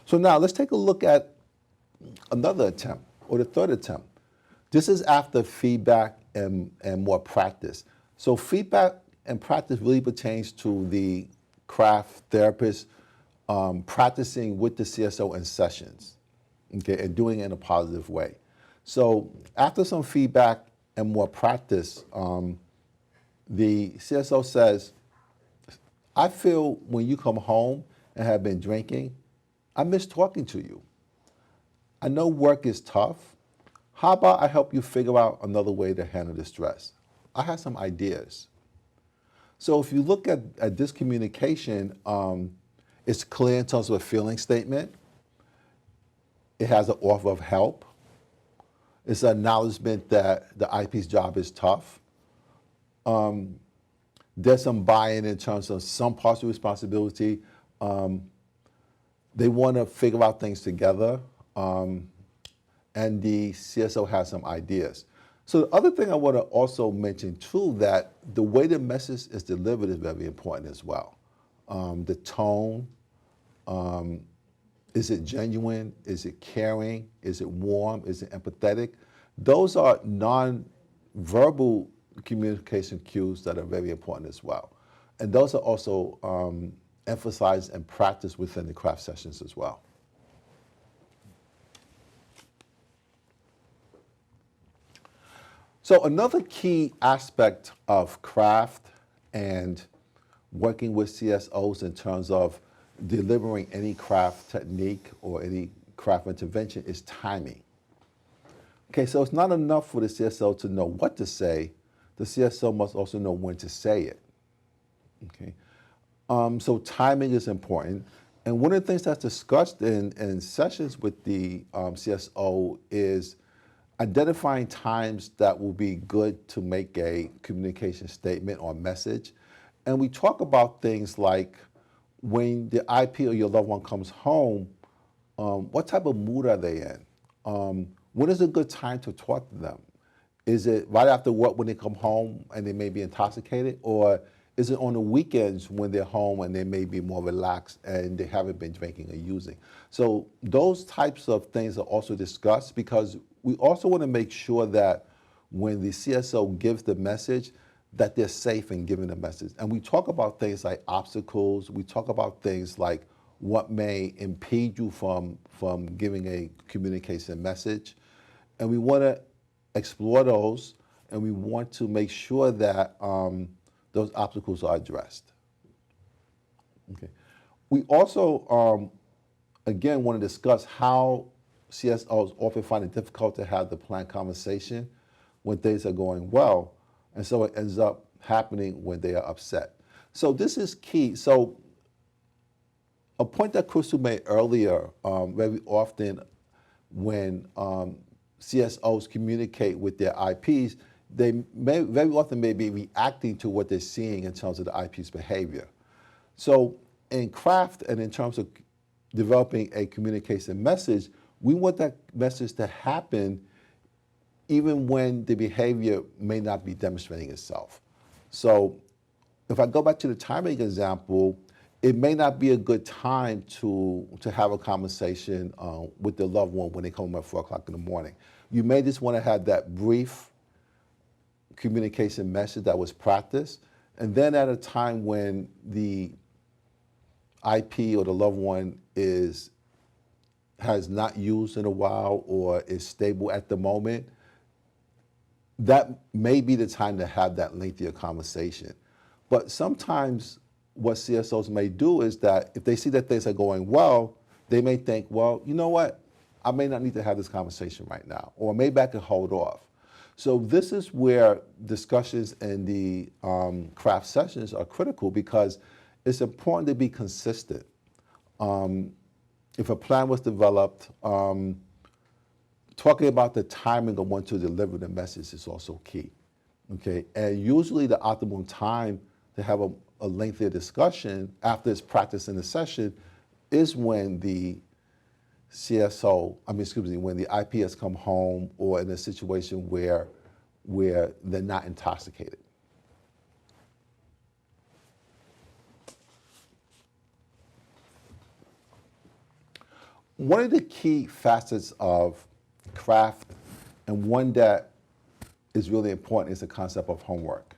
So now let's take a look at another attempt, or the third attempt. This is after feedback and more practice. So feedback and practice really pertains to the craft therapist practicing with the CSO in sessions, okay, and doing it in a positive way. So after some feedback and more practice, the CSO says, I feel when you come home and have been drinking, I miss talking to you. I know work is tough. How about I help you figure out another way to handle the stress? I have some ideas. So if you look at this communication, it's clear in terms of a feeling statement. It has an offer of help. It's an acknowledgement that the IP's job is tough. There's some buy-in in terms of some partial responsibility. They want to figure out things together, and the CSO has some ideas. So the other thing I want to also mention too, that the way the message is delivered is very important as well. The tone, is it genuine? Is it caring? Is it warm? Is it empathetic? Those are non-verbal communication cues that are very important as well. And those are also emphasized and practiced within the craft sessions as well. So another key aspect of craft and working with CSOs in terms of delivering any craft technique or any craft intervention is timing. Okay, so it's not enough for the CSO to know what to say. The CSO must also know when to say it. Okay, so timing is important. And one of the things that's discussed in sessions with the CSO is identifying times that will be good to make a communication statement or message. And we talk about things like when the IP or your loved one comes home, what type of mood are they in? When is a good time to talk to them? Is it right after work when they come home and they may be intoxicated? Or is it on the weekends when they're home and they may be more relaxed and they haven't been drinking or using? So those types of things are also discussed because we also want to make sure that when the CSO gives the message, that they're safe in giving the message. And we talk about things like obstacles. We talk about things like what may impede you from giving a communication message. And we want to explore those, and we want to make sure that those obstacles are addressed. Okay. We also, again, want to discuss how CSOs often find it difficult to have the planned conversation when things are going well, and so it ends up happening when they are upset. So this is key. So a point that Crystal made earlier, very often when CSOs communicate with their IPs, they very often may be reacting to what they're seeing in terms of the IP's behavior. So in craft and in terms of developing a communication message, we want that message to happen even when the behavior may not be demonstrating itself. So if I go back to the timing example, it may not be a good time to have a conversation with the loved one when they come home at 4 o'clock in the morning. You may just want to have that brief communication message that was practiced, and then at a time when the IP or the loved one has not used in a while or is stable at the moment, that may be the time to have that lengthier conversation. But sometimes what CSOs may do is that if they see that things are going well, they may think, well, you know what? I may not need to have this conversation right now, or maybe I can hold off. So this is where discussions in the craft sessions are critical because it's important to be consistent. If a plan was developed, talking about the timing of when to deliver the message is also key. Okay, and usually the optimal time to have a lengthier discussion after it's practiced in the session is when the when the IP has come home or in a situation where they're not intoxicated. One of the key facets of craft, and one that is really important, is the concept of homework.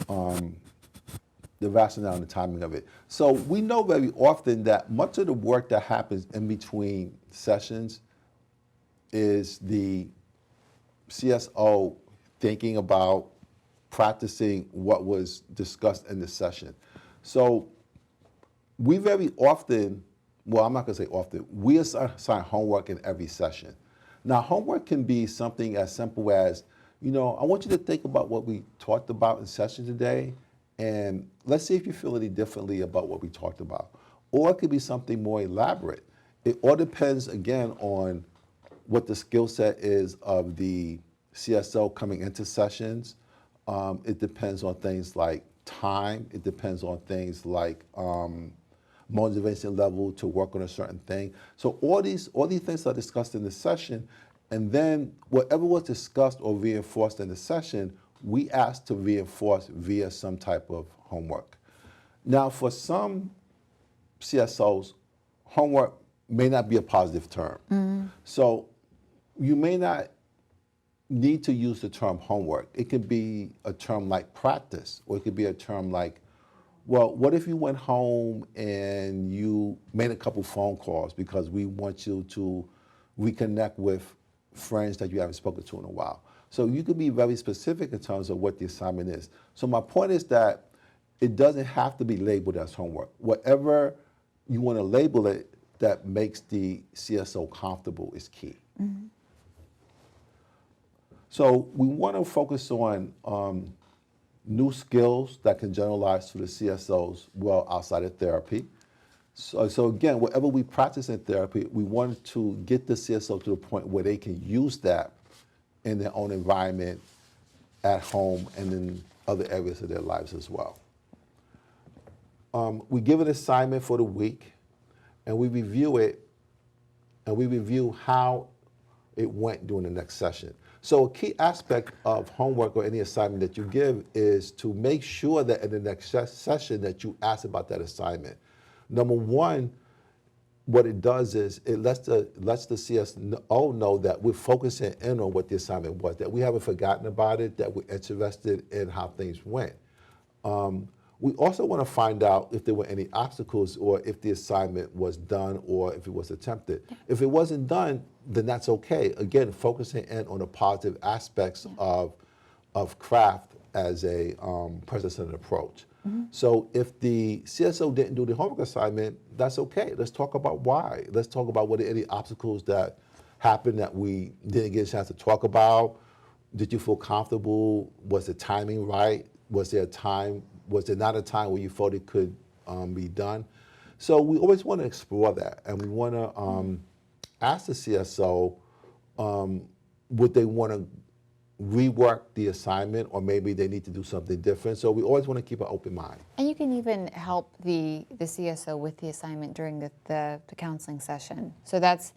The rationale and the timing of it. So we know very often that much of the work that happens in between sessions is the CSO thinking about practicing what was discussed in the session. So we very often, well, I'm not going to say often, we assign homework in every session. Now, homework can be something as simple as, I want you to think about what we talked about in session today, and let's see if you feel any differently about what we talked about. Or it could be something more elaborate. It all depends, again, on what the skill set is of the CSO coming into sessions. It depends on things like time. It depends on things like motivation level to work on a certain thing. So all these things are discussed in the session, And then whatever was discussed or reinforced in the session, we asked to reinforce via some type of homework. Now, for some CSOs, homework may not be a positive term. So you may not need to use the term homework. It could be a term like practice, or it could be a term like, well, what if you went home and you made a couple phone calls because we want you to reconnect with friends that you haven't spoken to in a while. So you could be very specific in terms of what the assignment is. So my point is that it doesn't have to be labeled as homework. Whatever you want to label it that makes the CSO comfortable is key. So we want to focus on new skills that can generalize to the CSOs well outside of therapy. So again, whatever we practice in therapy, we want to get the CSO to the point where they can use that in their own environment, at home, and in other areas of their lives as well. We give an assignment for the week, and we review it, and we review how it went during the next session. So a key aspect of homework or any assignment that you give is to make sure that in the next session that you ask about that assignment. Number one, what it does is it lets the CSO know that we're focusing in on what the assignment was, that we haven't forgotten about it, that we're interested in how things went. We also want to find out if there were any obstacles or if the assignment was done or if it was attempted. If it wasn't done, then that's okay. Again, focusing in on the positive aspects of craft as a person-centered approach. So if the CSO didn't do the homework assignment, that's okay. Let's talk about why. Let's talk about what are any obstacles that happened that we didn't get a chance to talk about. Did you feel comfortable? Was the timing right? Was there not a time where you thought it could be done? So we always want to explore that, and we want to ask the CSO, would they want to rework the assignment, or maybe they need to do something different. So we always want to keep an open mind. And you can even help the CSO with the assignment during the counseling session. So that's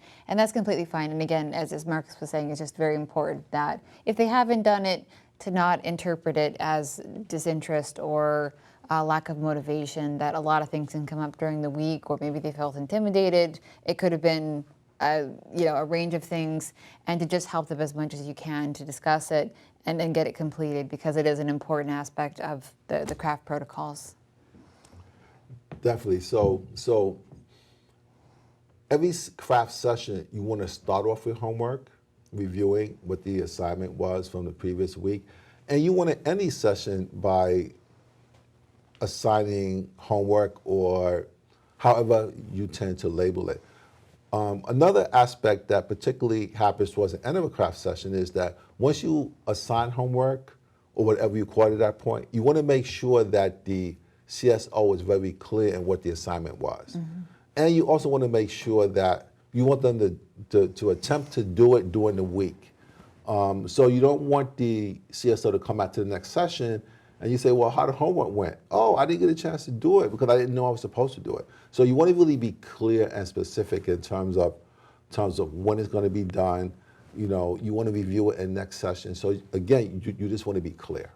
completely fine. And again, as Marcus was saying, it's just very important that if they haven't done it, to not interpret it as disinterest or lack of motivation, that a lot of things can come up during the week, or maybe they felt intimidated. It could have been a range of things, and to just help them as much as you can to discuss it and then get it completed, because it is an important aspect of the craft protocols. Definitely. So every craft session, you want to start off with homework, reviewing what the assignment was from the previous week, and you want to end the session by assigning homework or however you tend to label it. Another aspect that particularly happens towards the end of a craft session is that once you assign homework or whatever you call it at that point, you want to make sure that the CSO is very clear in what the assignment was. And you also want to make sure that you want them to attempt to do it during the week. So you don't want the CSO to come out to the next session and you say, well, how the homework went? Oh, I didn't get a chance to do it because I didn't know I was supposed to do it. So you want to really be clear and specific in terms of when it's going to be done. You want to review it in next session. So again, you just want to be clear.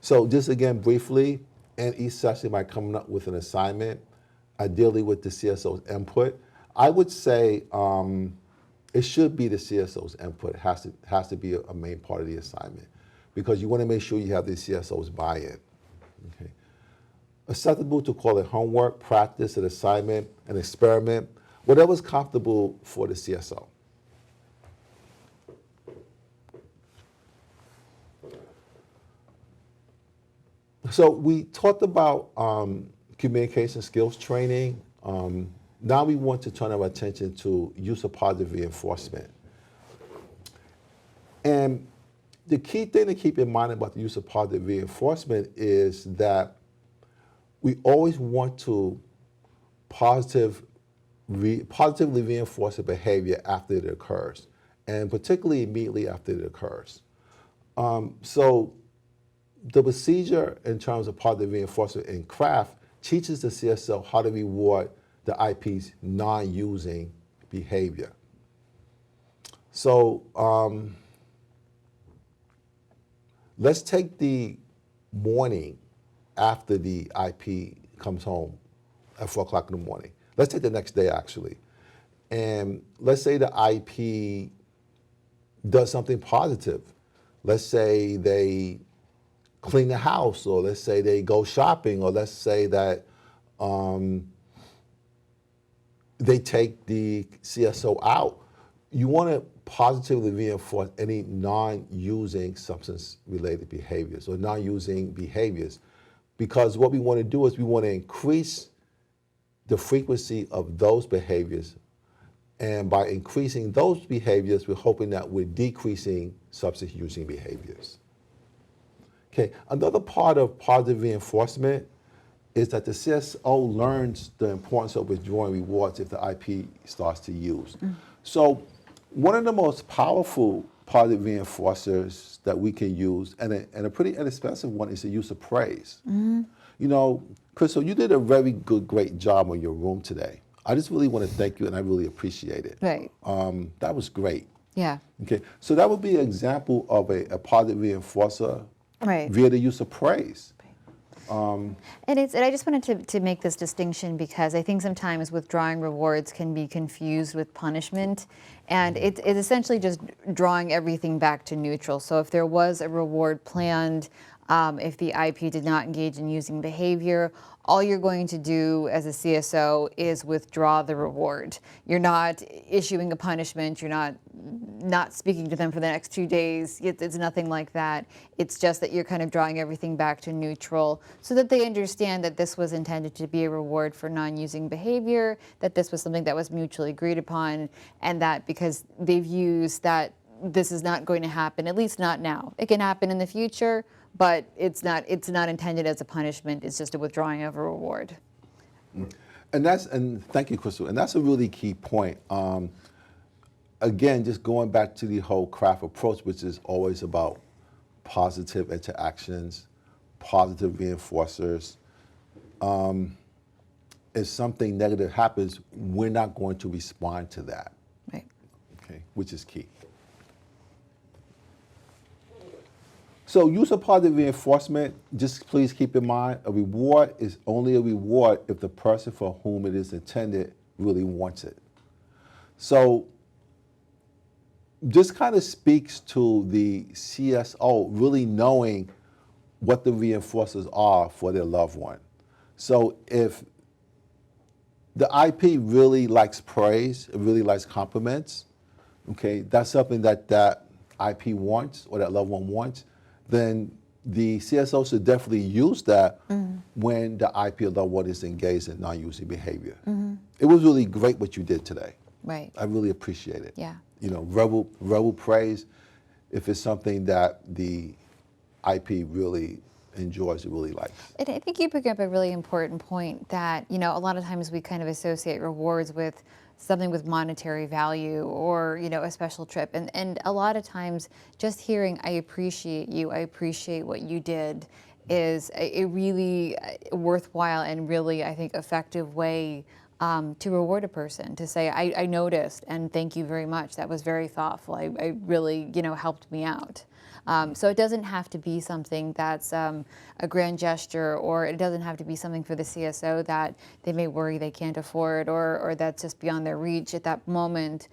So just again, briefly, in each session by coming up with an assignment, ideally with the CSO's input. I would say it should be the CSO's input. It has to be a main part of the assignment, because you want to make sure you have the CSO's buy-in. Okay. Acceptable to call it homework, practice, an assignment, an experiment, whatever's comfortable for the CSO. So we talked about communication skills training. Now we want to turn our attention to use of positive reinforcement. And the key thing to keep in mind about the use of positive reinforcement is that we always want to positively reinforce a behavior after it occurs, and particularly immediately after it occurs. So the procedure in terms of positive reinforcement in craft teaches the CSO how to reward the IP's non-using behavior. So let's take the morning after the IP comes home at 4 o'clock in the morning. Let's take the next day, actually. And let's say the IP does something positive. Let's say they clean the house, or let's say they go shopping, or let's say that they take the CSO out. You want to positively reinforce any non-using substance-related behaviors or non-using behaviors, because what we want to do is we want to increase the frequency of those behaviors, and by increasing those behaviors, we're hoping that we're decreasing substance-using behaviors. Okay, another part of positive reinforcement is that the CSO learns the importance of withdrawing rewards if the IP starts to use. So one of the most powerful positive reinforcers that we can use, and a pretty inexpensive one, is the use of praise. You know, Crystal, you did a very great job on your room today. I just really want to thank you, and I really appreciate it. Right. That was great. Yeah. Okay, so that would be an example of a positive reinforcer via the use of praise. And I just wanted to make this distinction, because I think sometimes withdrawing rewards can be confused with punishment, and it's essentially just drawing everything back to neutral. So if there was a reward planned, if the IP did not engage in using behavior, all you're going to do as a CSO is withdraw the reward. You're not issuing a punishment. You're not speaking to them for the next 2 days. It's nothing like that. It's just that you're kind of drawing everything back to neutral, so that they understand that this was intended to be a reward for non-using behavior, that this was something that was mutually agreed upon, and that because they've used that, this is not going to happen, at least not now. It can happen in the future, but it's not intended as a punishment. It's just a withdrawing of a reward. And thank you, Crystal. And that's a really key point. Again, just going back to the whole craft approach, which is always about positive interactions, positive reinforcers. If something negative happens, we're not going to respond to that. Right. Okay, which is key. So use of positive reinforcement, just please keep in mind, a reward is only a reward if the person for whom it is intended really wants it. So this kind of speaks to the CSO really knowing what the reinforcers are for their loved one. So if the IP really likes praise, it really likes compliments, okay, that's something that that IP wants or that loved one wants, then the CSO should definitely use that when the IP or loved one is engaged in non-using behavior. It was really great what you did today. Right. I really appreciate it. Yeah. You know, verbal praise, if it's something that the IP really enjoys, it really likes. And I think you pick up a really important point that, you know, a lot of times we kind of associate rewards with something with monetary value, or, you know, a special trip. And a lot of times just hearing, I appreciate you, I appreciate what you did, is a really worthwhile and really, I think, effective way to reward a person, to say, I noticed and thank you very much. That was very thoughtful. I really, you know, helped me out. So it doesn't have to be something that's a grand gesture, or it doesn't have to be something for the CSO that they may worry they can't afford, or that's just beyond their reach at that moment.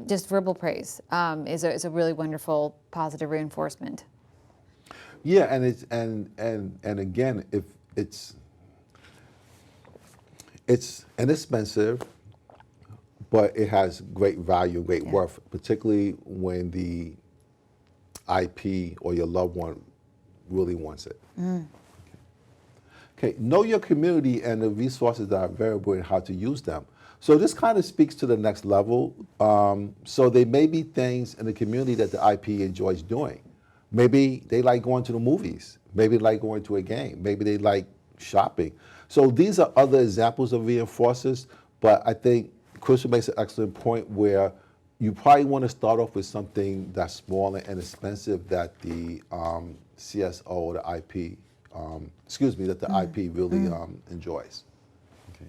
Just verbal praise is a really wonderful positive reinforcement. Yeah, and it's and again, if it's inexpensive, but it has great value, great worth, particularly when the IP or your loved one really wants it. Okay, know your community and the resources that are available and how to use them. So this kind of speaks to the next level. So there may be things in the community that the IP enjoys doing. Maybe they like going to the movies. Maybe they like going to a game. Maybe they like shopping. So these are other examples of reinforcers, but I think Crystal makes an excellent point where you probably want to start off with something that's small and inexpensive that the CSO or the IP, that the IP really enjoys. Okay.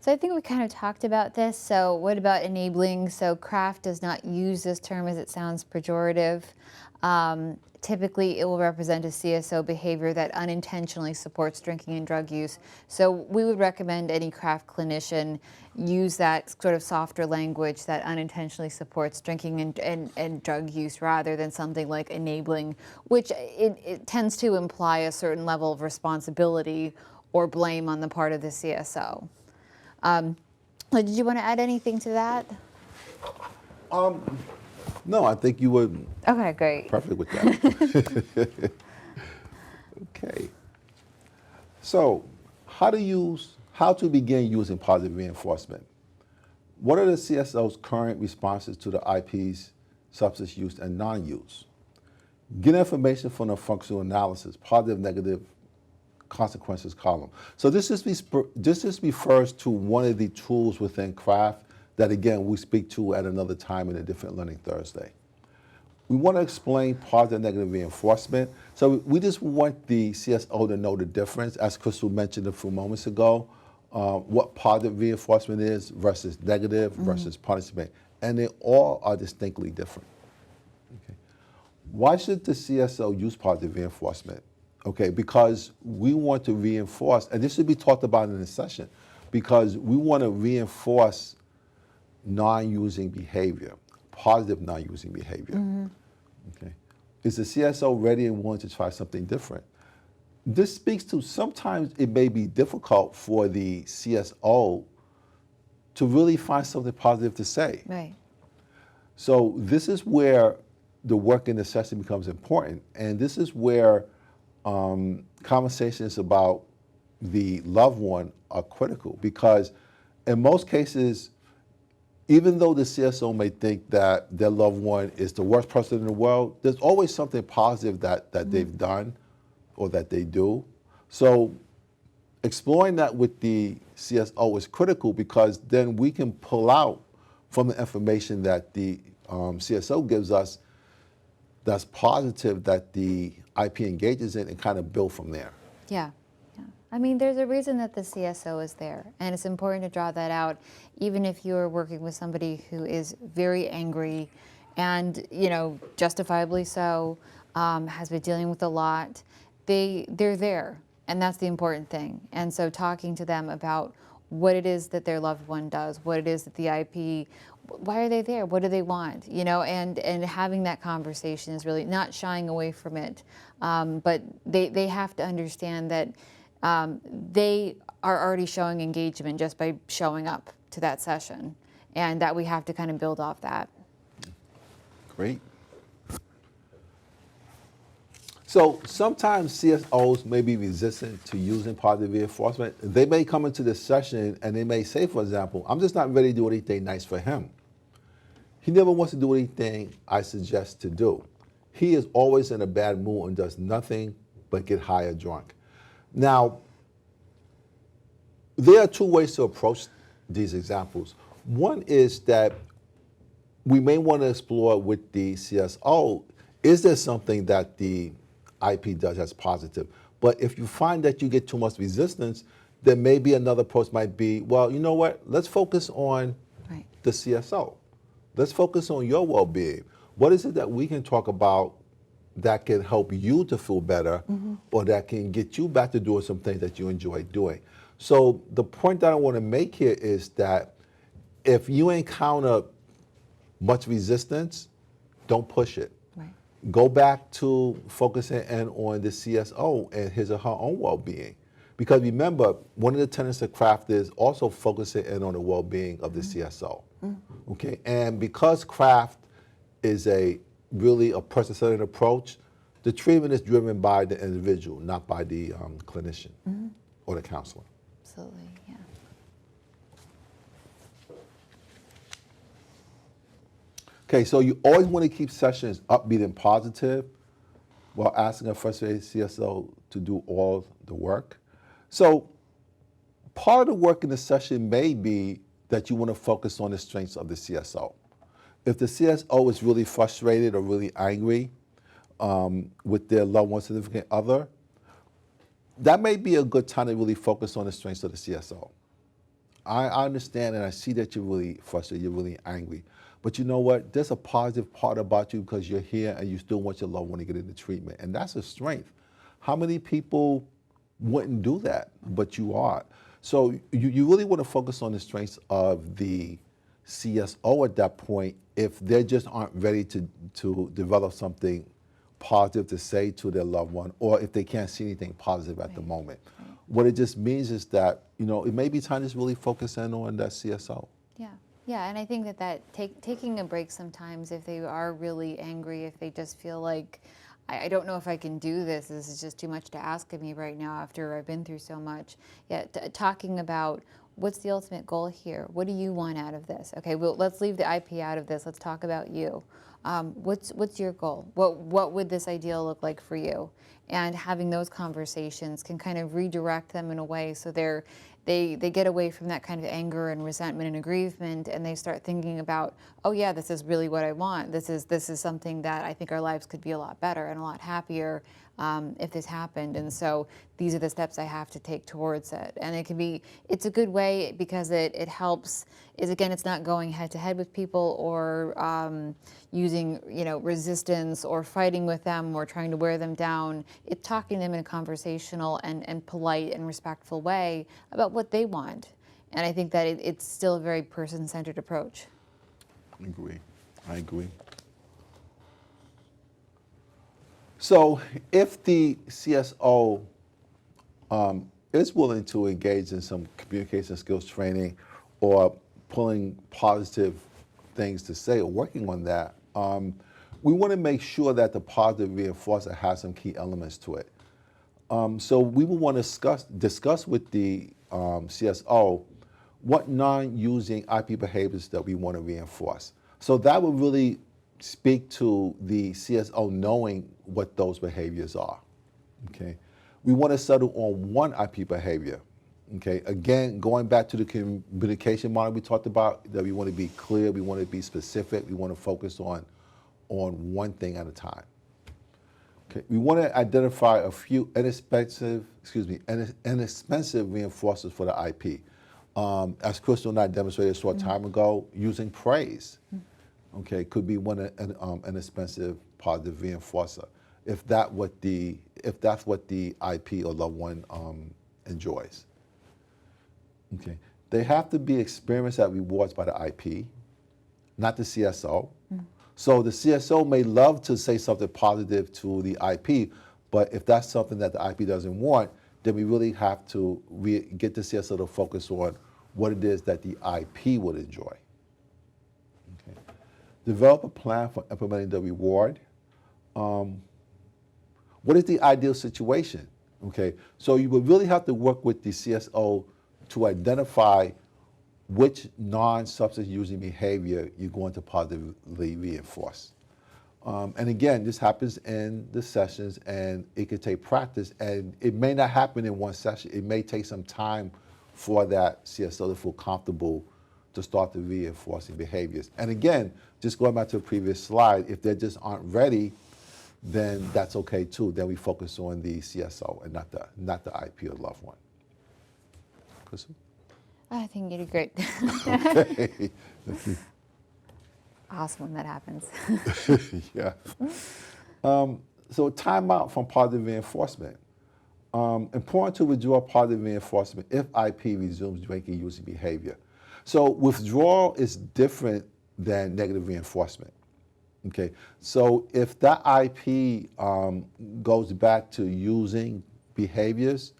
So I think we kind of talked about this. So what about enabling? So craft does not use this term as it sounds pejorative. Typically, it will represent a CSO behavior that unintentionally supports drinking and drug use. So we would recommend any craft clinician use that sort of softer language that unintentionally supports drinking and drug use rather than something like enabling, which it tends to imply a certain level of responsibility or blame on the part of the CSO. Did you want to add anything to that? No, I think you were Okay, great. perfect with that. Okay. So, how to begin using positive reinforcement? What are the CSO's current responses to the IP's substance use and non-use? Get information from the functional analysis, positive, negative consequences column. So this just refers to one of the tools within craft that, again, we speak to at another time in a different Learning Thursday. We want to explain positive, negative reinforcement. So we just want the CSO to know the difference, as Crystal mentioned a few moments ago, what positive reinforcement is versus negative versus punishment. And they all are distinctly different. Okay. Why should the CSO use positive reinforcement? Okay, because we want to reinforce, and this should be talked about in the session, because we want to reinforce non-using behavior, positive non-using behavior. Okay. Is the CSO ready and willing to try something different? This speaks to sometimes it may be difficult for the CSO to really find something positive to say. Right. So this is where the work in the session becomes important, and this is where conversations about the loved one are critical, because in most cases, even though the CSO may think that their loved one is the worst person in the world, there's always something positive that they've done or that they do. So exploring that with the CSO is critical, because then we can pull out from the information that the CSO gives us that's positive that the IP engages in and kind of build from there. Yeah. I mean, there's a reason that the CSO is there, and it's important to draw that out, even if you're working with somebody who is very angry and, justifiably so, has been dealing with a lot. They're there, and that's the important thing. And so talking to them about what it is that their loved one does, what it is that the IP, why are they there? What do they want? And having that conversation is really not shying away from it, but they have to understand that they are already showing engagement just by showing up to that session, and that we have to kind of build off that. Great. So sometimes CSOs may be resistant to using positive reinforcement. They may come into this session and they may say, for example, I'm just not ready to do anything nice for him. He never wants to do anything I suggest to do. He is always in a bad mood and does nothing but get high or drunk. Now, there are two ways to approach these examples. One is that we may want to explore with the CSO, is there something that the IP does that's positive? But if you find that you get too much resistance, then maybe another approach might be, well, you know what, let's focus on the CSO. Let's focus on your well-being. What is it that we can talk about that can help you to feel better, or that can get you back to doing some things that you enjoy doing? So the point that I want to make here is that if you encounter much resistance, don't push it. Right. Go back to focusing in on the CSO and his or her own well-being. Because remember, one of the tenets of craft is also focusing in on the well-being of the CSO. Okay, and because craft is really a person-centered approach, the treatment is driven by the individual, not by the clinician or the counselor. Absolutely, yeah. Okay, so you always want to keep sessions upbeat and positive while asking a frustrated CSO to do all the work. So part of the work in the session may be that you want to focus on the strengths of the CSO. If the CSO is really frustrated or really angry with their loved one, significant other, that may be a good time to really focus on the strengths of the CSO. I understand and I see that you're really frustrated, you're really angry. But you know what? There's a positive part about you because you're here and you still want your loved one to get into treatment. And that's a strength. How many people wouldn't do that? But you are. So you really want to focus on the strengths of the CSO at that point if they just aren't ready to develop something positive to say to their loved one, or if they can't see anything positive at the moment. What it just means is that, it may be time to just really focus in on that CSO. Yeah. Yeah, and I think that taking a break sometimes, if they are really angry, if they just feel like, I don't know if I can do this is just too much to ask of me right now after I've been through so much. Yeah, talking about what's the ultimate goal here? What do you want out of this? Okay, well, let's leave the IP out of this. Let's talk about you. What's your goal? What would this ideal look like for you? And having those conversations can kind of redirect them in a way so they get away from that kind of anger and resentment and aggrievement, and they start thinking about, oh yeah, this is really what I want. This is something that I think our lives could be a lot better and a lot happier if this happened. And so these are the steps I have to take towards it. And it's a good way because it helps. Again, it's not going head to head with people or using resistance or fighting with them or trying to wear them down. It's talking to them in a conversational and polite and respectful way about what they want. And I think that it's still a very person-centered approach. I agree. So if the CSO is willing to engage in some communication skills training or pulling positive things to say or working on that, we want to make sure that the positive reinforcer has some key elements to it. So we will want to discuss with the CSO what non-using IP behaviors that we want to reinforce. So that will really speak to the CSO knowing what those behaviors are. Okay, we want to settle on one IP behavior. Okay, again, going back to the communication model we talked about, that we want to be clear, we want to be specific, we want to focus on one thing at a time. Okay, we want to identify a few inexpensive reinforcers for the IP. As Crystal and I demonstrated a short time ago, using praise. Okay, could be one inexpensive positive reinforcer if that's what the IP or loved one enjoys. Okay, they have to be experienced at rewards by the IP, not the CSO. So the CSO may love to say something positive to the IP, but if that's something that the IP doesn't want, then we really have to get the CSO to focus on what it is that the IP would enjoy. Okay. Develop a plan for implementing the reward. What is the ideal situation? Okay, so you would really have to work with the CSO to identify which non-substance using behavior you're going to positively reinforce. And again, this happens in the sessions and it could take practice, and it may not happen in one session. It may take some time for that CSO to feel comfortable to start the reinforcing behaviors. And again, just going back to the previous slide, if they just aren't ready, then that's okay too. Then we focus on the CSO and not the IP or loved one. Crystal? I think you did great. Okay. Awesome when that happens. Yeah. So timeout from positive reinforcement. Important to withdraw positive reinforcement if IP resumes drinking using behavior. So withdrawal is different than negative reinforcement. Okay. So if that IP goes back to using behaviors,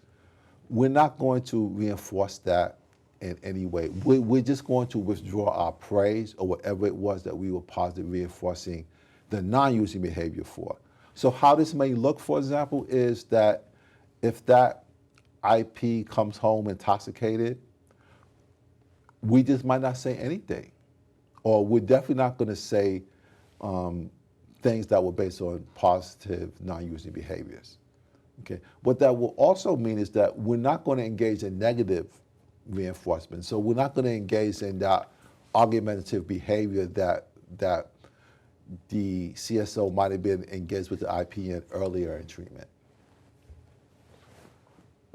we're not going to reinforce that in any way. We're just going to withdraw our praise or whatever it was that we were positively reinforcing the non-using behavior for. So how this may look, for example, is that if that IP comes home intoxicated, we just might not say anything. Or we're definitely not going to say things that were based on positive non-using behaviors. Okay. What that will also mean is that we're not going to engage in negative reinforcement. So we're not going to engage in that argumentative behavior that the CSO might have been engaged with the IP in earlier in treatment.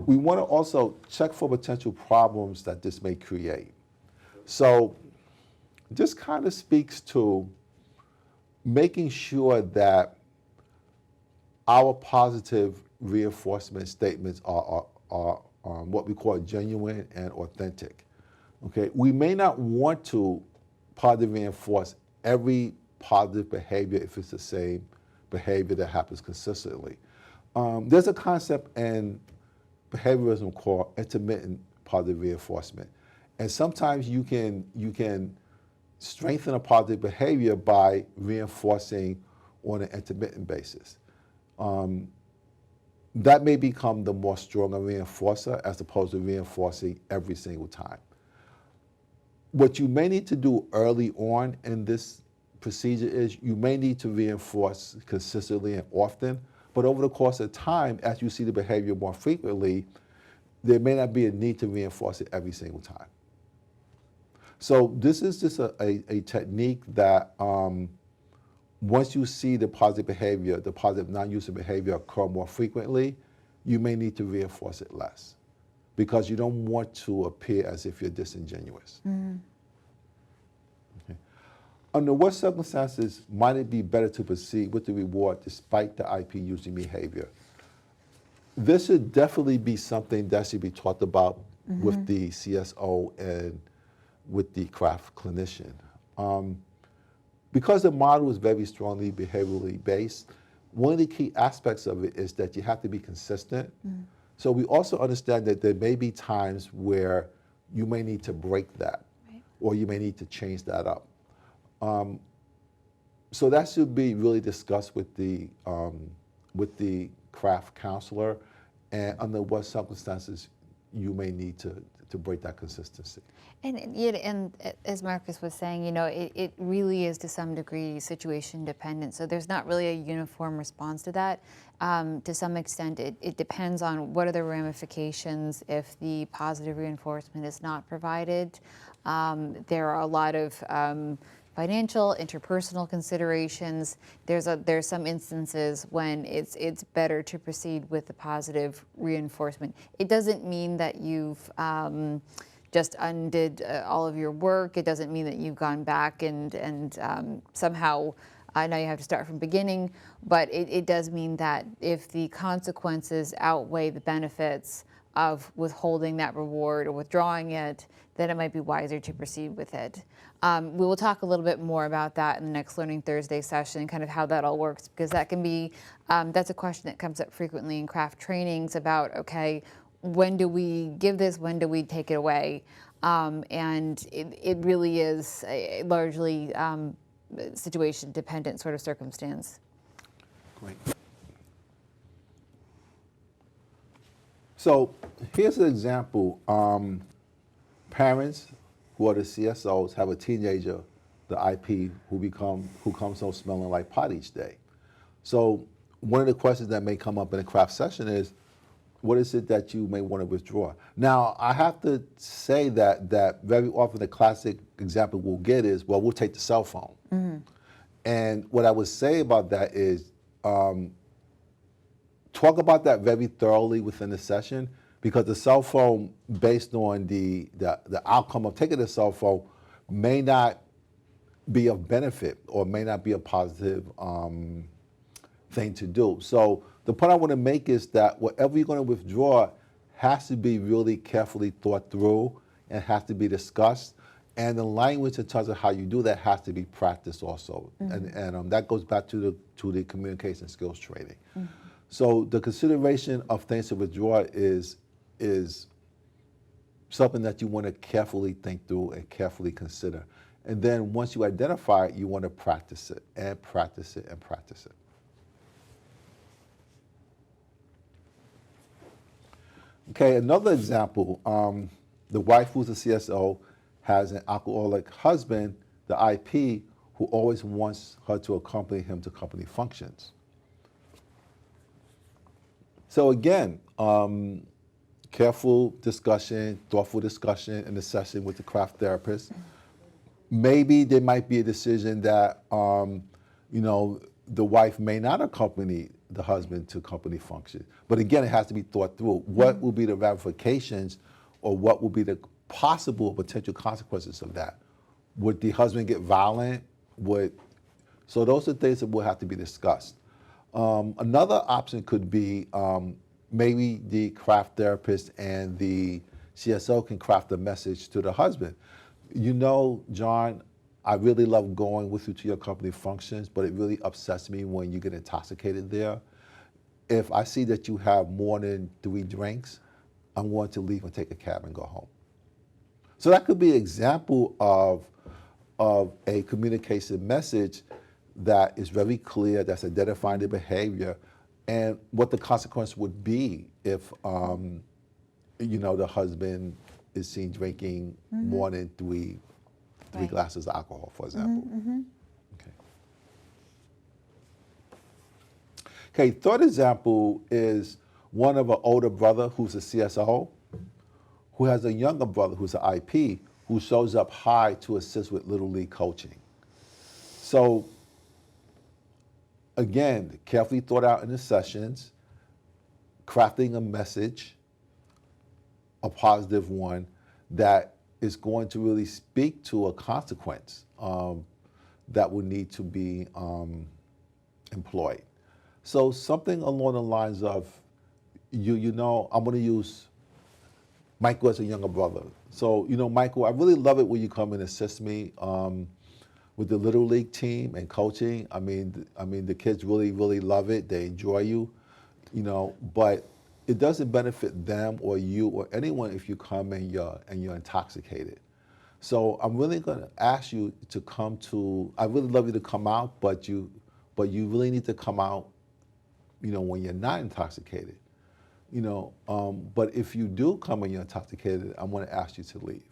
we want to also check for potential problems that this may create. So this kind of speaks to making sure that our positive reinforcement statements are what we call genuine and authentic. Okay, we may not want to positively reinforce every positive behavior if it's the same behavior that happens consistently. There's a concept in behaviorism called intermittent positive reinforcement, and sometimes you can strengthen a positive behavior by reinforcing on an intermittent basis. That may become the more stronger reinforcer as opposed to reinforcing every single time. What you may need to do early on in this procedure is you may need to reinforce consistently and often, but over the course of time, as you see the behavior more frequently, there may not be a need to reinforce it every single time. So this is just a technique that once you see the positive behavior, the positive non-user behavior occur more frequently, you may need to reinforce it less because you don't want to appear as if you're disingenuous. Mm-hmm. Okay. Under what circumstances might it be better to proceed with the reward despite the IP using behavior? This should definitely be something that should be talked about with the CSO and with the craft clinician. Because the model is very strongly behaviorally based, one of the key aspects of it is that you have to be consistent. So we also understand that there may be times where you may need to break that, or you may need to change that up. So that should be really discussed with the craft counselor, and under what circumstances you may need to break that consistency. And as Marcus was saying, it really is to some degree situation dependent. So there's not really a uniform response to that. To some extent, it depends on what are the ramifications if the positive reinforcement is not provided. There are a lot of financial, interpersonal considerations. There's some instances when it's better to proceed with the positive reinforcement. It doesn't mean that you've just undid all of your work. It doesn't mean that you've gone back and somehow now you have to start from beginning, but it does mean that if the consequences outweigh the benefits of withholding that reward or withdrawing it, then it might be wiser to proceed with it. We will talk a little bit more about that in the next Learning Thursday session, kind of how that all works, because that can be, that's a question that comes up frequently in craft trainings about, okay, when do we give this, when do we take it away? And it really is a largely situation dependent sort of circumstance. Great. So here's an example. Parents who are the CSOs have a teenager, the IP, who comes home smelling like pot each day. So one of the questions that may come up in a craft session is, what is it that you may want to withdraw? Now, I have to say that very often the classic example we'll get is, well, we'll take the cell phone. Mm-hmm. And what I would say about that is, talk about that very thoroughly within the session, because the cell phone, based on the outcome of taking the cell phone, may not be of benefit or may not be a positive thing to do. So the point I want to make is that whatever you're going to withdraw has to be really carefully thought through and has to be discussed. And the language in terms of how you do that has to be practiced also. Mm-hmm. And that goes back to the communication skills training. Mm-hmm. So the consideration of things to withdraw is something that you want to carefully think through and carefully consider. And then once you identify it, you want to practice it and practice it and practice it. Okay, another example, the wife who's a CSO has an alcoholic husband, the IP, who always wants her to accompany him to company functions. So again, careful discussion, thoughtful discussion in the session with the craft therapist. Maybe there might be a decision that, the wife may not accompany the husband to company function. But again, it has to be thought through. What will be the ramifications, or what will be the possible potential consequences of that? Would the husband get violent? So those are things that will have to be discussed. Another option could be maybe the craft therapist and the CSO can craft a message to the husband. You know, John, I really love going with you to your company functions, but it really upsets me when you get intoxicated there. If I see that you have more than 3 drinks, I'm going to leave and take a cab and go home. So that could be an example of a communication message that is very clear, that's identifying the behavior, and what the consequence would be if the husband is seen drinking more than three glasses of alcohol, for example. Okay, third example is one of an older brother who's a CSO, who has a younger brother who's an IP, who shows up high to assist with Little League coaching. So again, carefully thought out in the sessions, crafting a message, a positive one, that is going to really speak to a consequence that will need to be employed. So something along the lines of, I'm going to use Michael as a younger brother. So, Michael, I really love it when you come and assist me with the Little League team and coaching. I mean, the kids really, really love it. They enjoy you, but it doesn't benefit them or you or anyone if you come and you're intoxicated. So I'm really going to ask you to come to. I really love you to come out, but you really need to come out, when you're not intoxicated. But if you do come when you're intoxicated, I'm going to ask you to leave.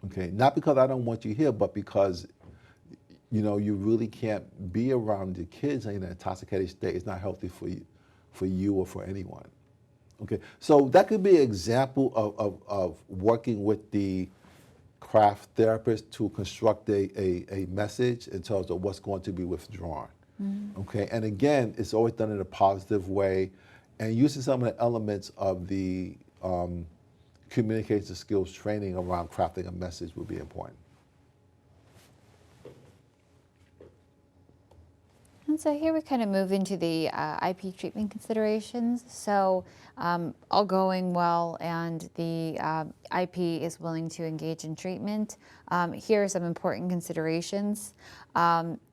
Okay, not because I don't want you here, but because, you really can't be around the kids in an intoxicated state. It's not healthy for you or for anyone. Okay, so that could be an example of working with the craft therapist to construct a message in terms of what's going to be withdrawn. Okay, and again, it's always done in a positive way, and using some of the elements of the communication skills training around crafting a message would be important. And so here we kind of move into the IP treatment considerations. So all going well and the IP is willing to engage in treatment. Here are some important considerations.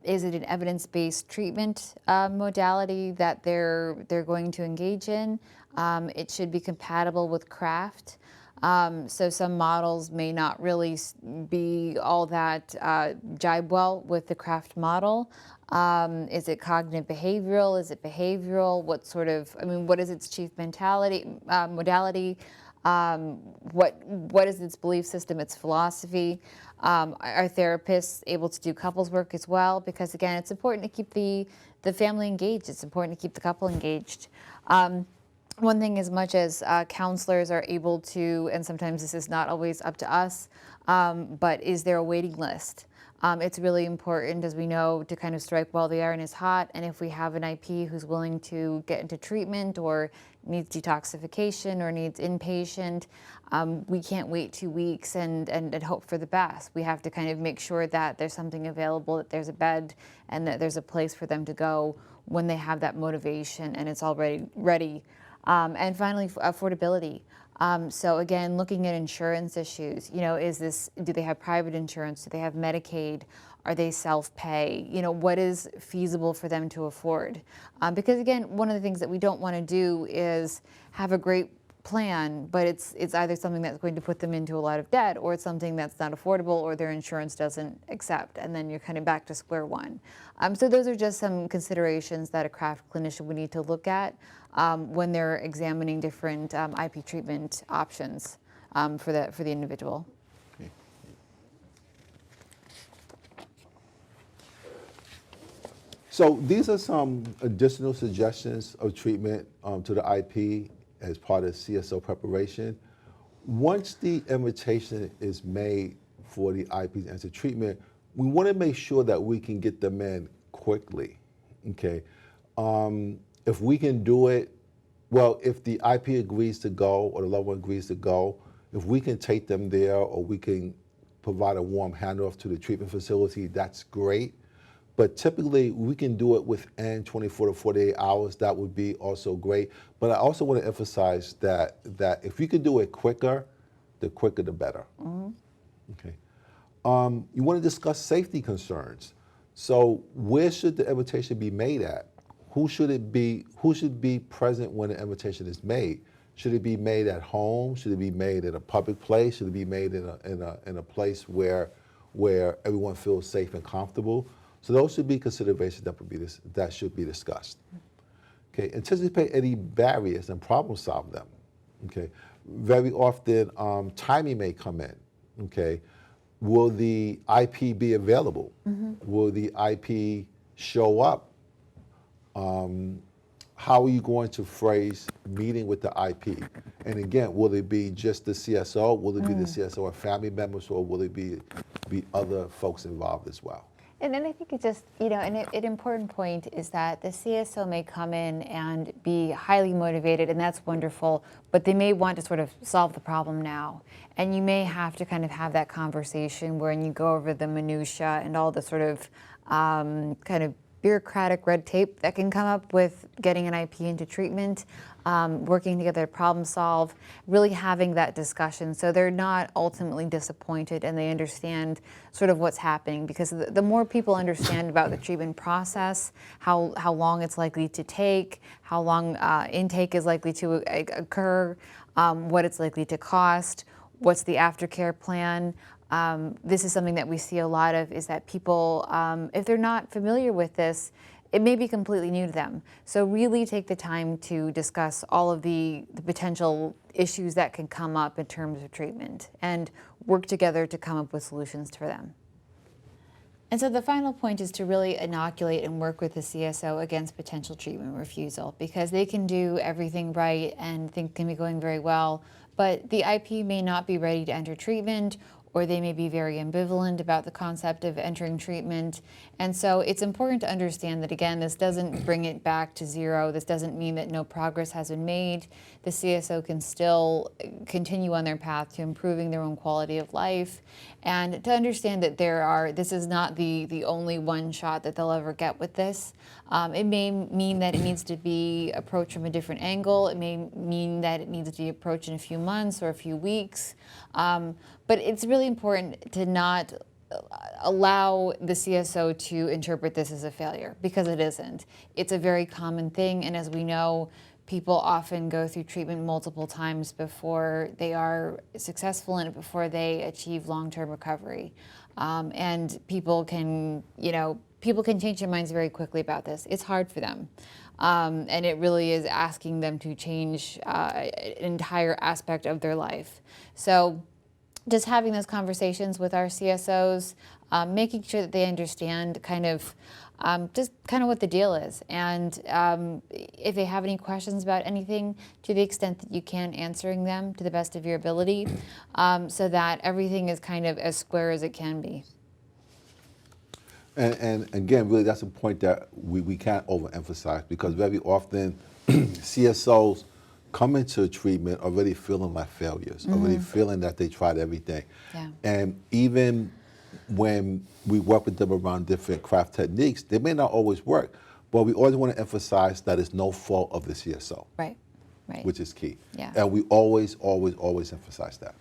Is it an evidence-based treatment modality that they're going to engage in? It should be compatible with craft. So some models may not really be all that jibe well with the craft model. Is it cognitive behavioral? Is it behavioral? What is its chief modality? What is its belief system, its philosophy? Are therapists able to do couples work as well? Because again, it's important to keep the family engaged. It's important to keep the couple engaged. One thing, as much as counselors are able to, and sometimes this is not always up to us, but is there a waiting list? It's really important, as we know, to kind of strike while the iron is hot. And if we have an IP who's willing to get into treatment or needs detoxification or needs inpatient, we can't wait 2 weeks and hope for the best. We have to kind of make sure that there's something available, that there's a bed, and that there's a place for them to go when they have that motivation and it's already ready. And finally, affordability. So again, looking at insurance issues, do they have private insurance? Do they have Medicaid? Are they self-pay? What is feasible for them to afford? Because again, one of the things that we don't want to do is have a great plan, but it's either something that's going to put them into a lot of debt, or it's something that's not affordable, or their insurance doesn't accept, and then you're kind of back to square one. So those are just some considerations that a craft clinician would need to look at when they're examining different IP treatment options for the individual. Okay. So these are some additional suggestions of treatment to the IP as part of CSO preparation. Once the invitation is made for the IP to enter treatment, we want to make sure that we can get them in quickly, okay? If we can do it, well, if the IP agrees to go or the loved one agrees to go, if we can take them there or we can provide a warm handoff to the treatment facility, that's great. But typically, we can do it within 24 to 48 hours. That would be also great. But I also want to emphasize that if you can do it quicker, the quicker the better. Okay. You want to discuss safety concerns. So where should the invitation be made at? Who should it be? Who should be present when the invitation is made? Should it be made at home? Should it be made in a public place? Should it be made in a place where everyone feels safe and comfortable? So those should be considerations that should be discussed. Okay, anticipate any barriers and problem solve them. Okay, very often timing may come in. Okay, will the IP be available? Will the IP show up? How are you going to phrase meeting with the IP? And again, will it be just the CSO? Will it be the CSO and family members, or will it be other folks involved as well? And then I think it's just, an important point is that the CSO may come in and be highly motivated, and that's wonderful, but they may want to sort of solve the problem now. And you may have to kind of have that conversation where you go over the minutia and all the sort of kind of bureaucratic red tape that can come up with getting an IP into treatment, working together to problem solve, really having that discussion so they're not ultimately disappointed and they understand sort of what's happening. Because the more people understand about the treatment process, how long it's likely to take, how long intake is likely to occur, what it's likely to cost, what's the aftercare plan. This is something that we see a lot of, is that people, if they're not familiar with this, it may be completely new to them. So really take the time to discuss all of the potential issues that can come up in terms of treatment and work together to come up with solutions for them. And so the final point is to really inoculate and work with the CSO against potential treatment refusal, because they can do everything right and things can be going very well, but the IP may not be ready to enter treatment, or they may be very ambivalent about the concept of entering treatment. And so it's important to understand that, again, this doesn't bring it back to zero. This doesn't mean that no progress has been made. The CSO can still continue on their path to improving their own quality of life, and to understand that this is not the only one shot that they'll ever get with this. It may mean that it needs to be approached from a different angle. It may mean that it needs to be approached in a few months or a few weeks. But it's really important to not allow the CSO to interpret this as a failure, because it isn't. It's a very common thing, and as we know, people often go through treatment multiple times before they are successful in it, before they achieve long-term recovery. And people can change their minds very quickly about this. It's hard for them. And it really is asking them to change an entire aspect of their life. So just having those conversations with our CSOs, making sure that they understand kind of what the deal is. And if they have any questions about anything, to the extent that you can, answering them to the best of your ability, so that everything is kind of as square as it can be. And again, really, that's a point that we can't overemphasize, because very often CSOs come into treatment already feeling like failures, already feeling that they tried everything. Yeah. And even when we work with them around different craft techniques, they may not always work, but we always want to emphasize that it's no fault of the CSO. Right. Which is key. Yeah. And we always emphasize that.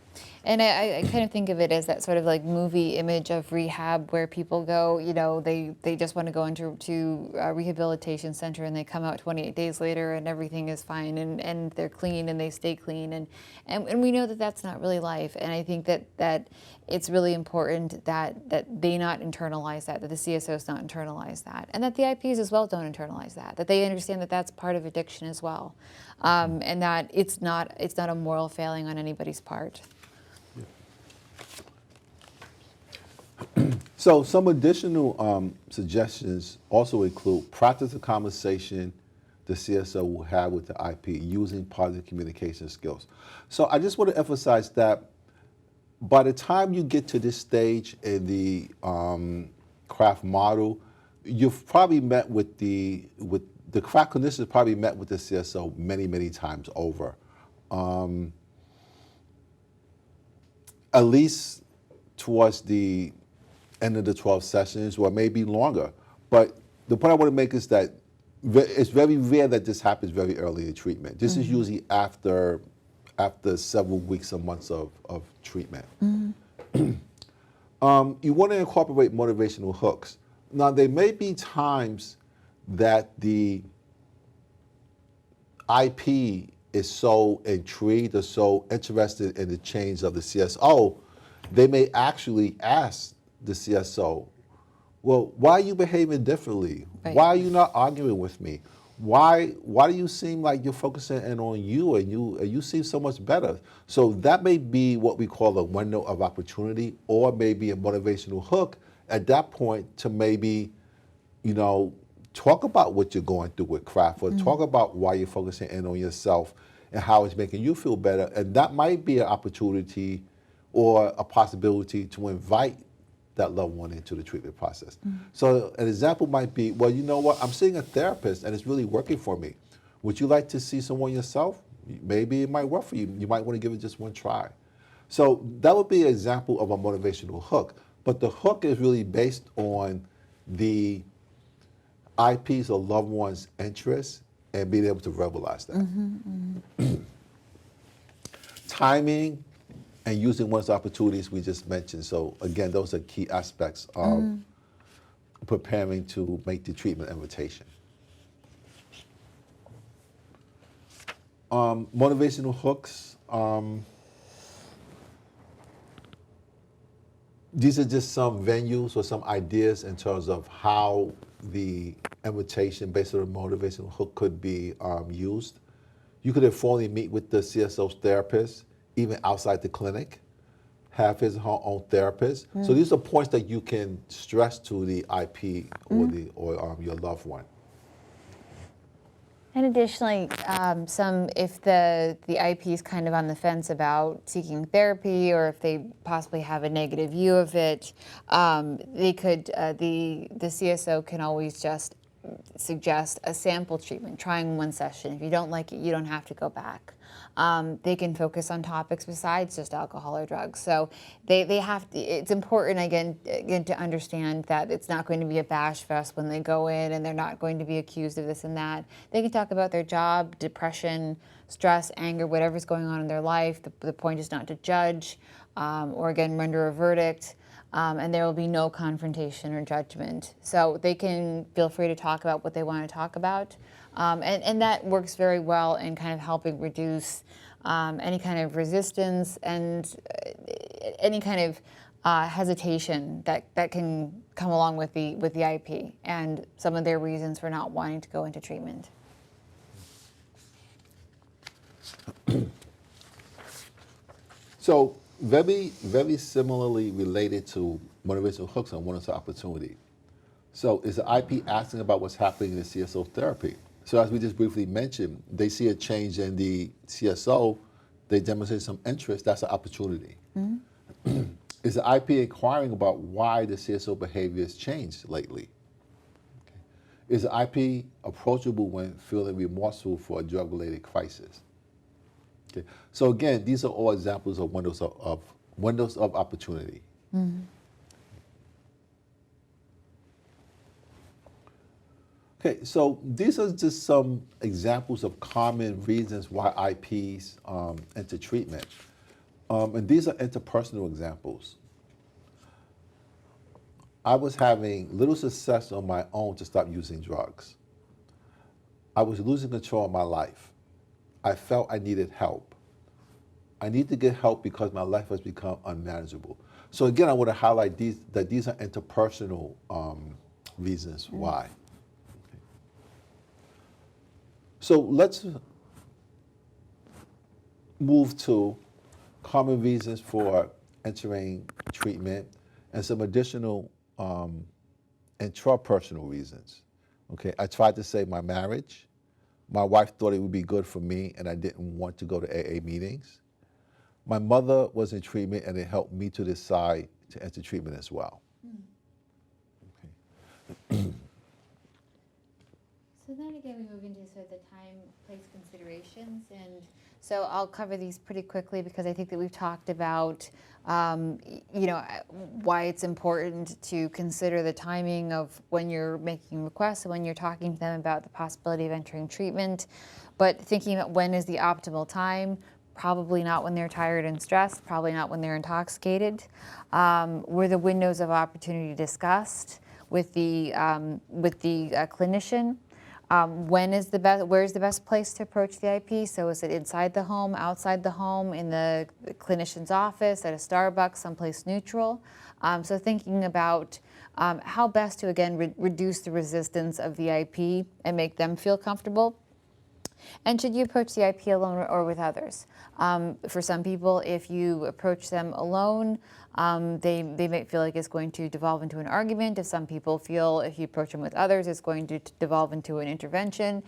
And I kind of think of it as that sort of like movie image of rehab, where people go, they just want to go into a rehabilitation center and they come out 28 days later and everything is fine and they're clean and they stay clean. And we know that that's not really life. And I think that it's really important that they not internalize that the CSOs not internalize that, and that the IPs as well don't internalize that they understand that that's part of addiction as well. And that it's not a moral failing on anybody's part. So some additional suggestions also include practice the conversation the CSO will have with the IP using positive communication skills. So I just want to emphasize that by the time you get to this stage in the craft model, you've probably met with the the craft clinicians probably met with the CSO many, many times over. At least towards the end of the 12 sessions, or maybe longer. But the point I want to make is that it's very rare that this happens very early in treatment. This is usually after several weeks or months of treatment. You want to incorporate motivational hooks. Now, there may be times that the IP is so intrigued or so interested in the change of the CSO, they may actually ask the CSO, well, why are you behaving differently? Right. Why are you not arguing with me? Why do you seem like you're focusing in on you and you seem so much better? So that may be what we call a window of opportunity, or maybe a motivational hook at that point to maybe, talk about what you're going through with craft, or talk about why you're focusing in on yourself and how it's making you feel better. And that might be an opportunity or a possibility to invite that loved one into the treatment process. So an example might be, well, you know what, I'm seeing a therapist and it's really working for me. Would you like to see someone yourself? Maybe it might work for you. You might want to give it just one try. So that would be an example of a motivational hook. But the hook is really based on the IP's or loved one's interests and being able to verbalize that. Timing and using one's opportunities we just mentioned. So again, those are key aspects of preparing to make the treatment invitation. Motivational hooks. These are just some venues or some ideas in terms of how the invitation based on a motivational hook could be used. You could informally meet with the CSO's therapist, even outside the clinic, have his or her own therapist. So these are points that you can stress to the IP or your loved one. And additionally, if the IP is kind of on the fence about seeking therapy, or if they possibly have a negative view of it, they could the CSO can always just suggest a sample treatment, trying one session. If you don't like it, you don't have to go back. They can focus on topics besides just alcohol or drugs. So they have to, it's important again to understand that it's not going to be a bash fest when they go in, and they're not going to be accused of this and that. They can talk about their job, depression, stress, anger, whatever's going on in their life. The point is not to judge or again render a verdict. And there will be no confrontation or judgment. So they can feel free to talk about what they want to talk about. And that works very well in kind of helping reduce any kind of resistance and any kind of hesitation that can come along with the IP and some of their reasons for not wanting to go into treatment. So very, very similarly related to motivational hooks and one-on-one opportunity. So is the IP asking about what's happening in the CSO therapy? So as we just briefly mentioned, they see a change in the CSO, they demonstrate some interest, that's an opportunity. Is the IP inquiring about why the CSO behavior has changed lately? Okay. Is the IP approachable when feeling remorseful for a drug-related crisis? Okay. So again, these are all examples of windows of opportunity. Okay, so these are just some examples of common reasons why IPs enter treatment. And these are interpersonal examples. I was having little success on my own to stop using drugs. I was losing control of my life. I felt I needed help. I need to get help because my life has become unmanageable. So again, I want to highlight that these are interpersonal reasons why. Okay. So let's move to common reasons for entering treatment and some additional intrapersonal reasons. Okay, I tried to save my marriage. My wife thought it would be good for me, and I didn't want to go to AA meetings. My mother was in treatment, and it helped me to decide to enter treatment as well. Okay. So So then again, we move into sort of the time, place considerations, and so I'll cover these pretty quickly because I think that we've talked about, why it's important to consider the timing of when you're making requests and when you're talking to them about the possibility of entering treatment. But thinking about when is the optimal time, probably not when they're tired and stressed, probably not when they're intoxicated. Were the windows of opportunity discussed with the clinician? Where's the best place to approach the IP? So is it inside the home, outside the home, in the clinician's office, at a Starbucks, someplace neutral? So thinking about how best to, again, reduce the resistance of the IP and make them feel comfortable. And should you approach the IP alone or with others? For some people, if you approach them alone, they might feel like it's going to devolve into an argument. If some people feel if you approach them with others, it's going to devolve into an intervention.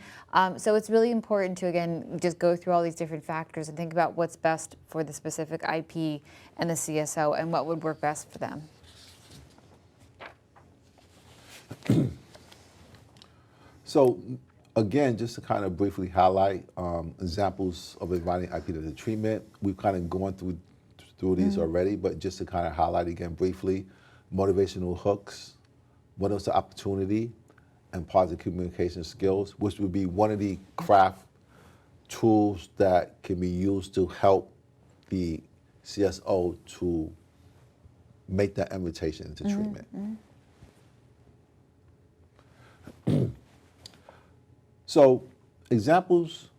So it's really important to, again, just go through all these different factors and think about what's best for the specific IP and the CSO and what would work best for them. So again, just to kind of briefly highlight examples of inviting IP to the treatment, we've kind of gone through these already, but just to kind of highlight again briefly, motivational hooks, what is the opportunity, and positive communication skills, which would be one of the craft tools that can be used to help the CSO to make that invitation into treatment. So, examples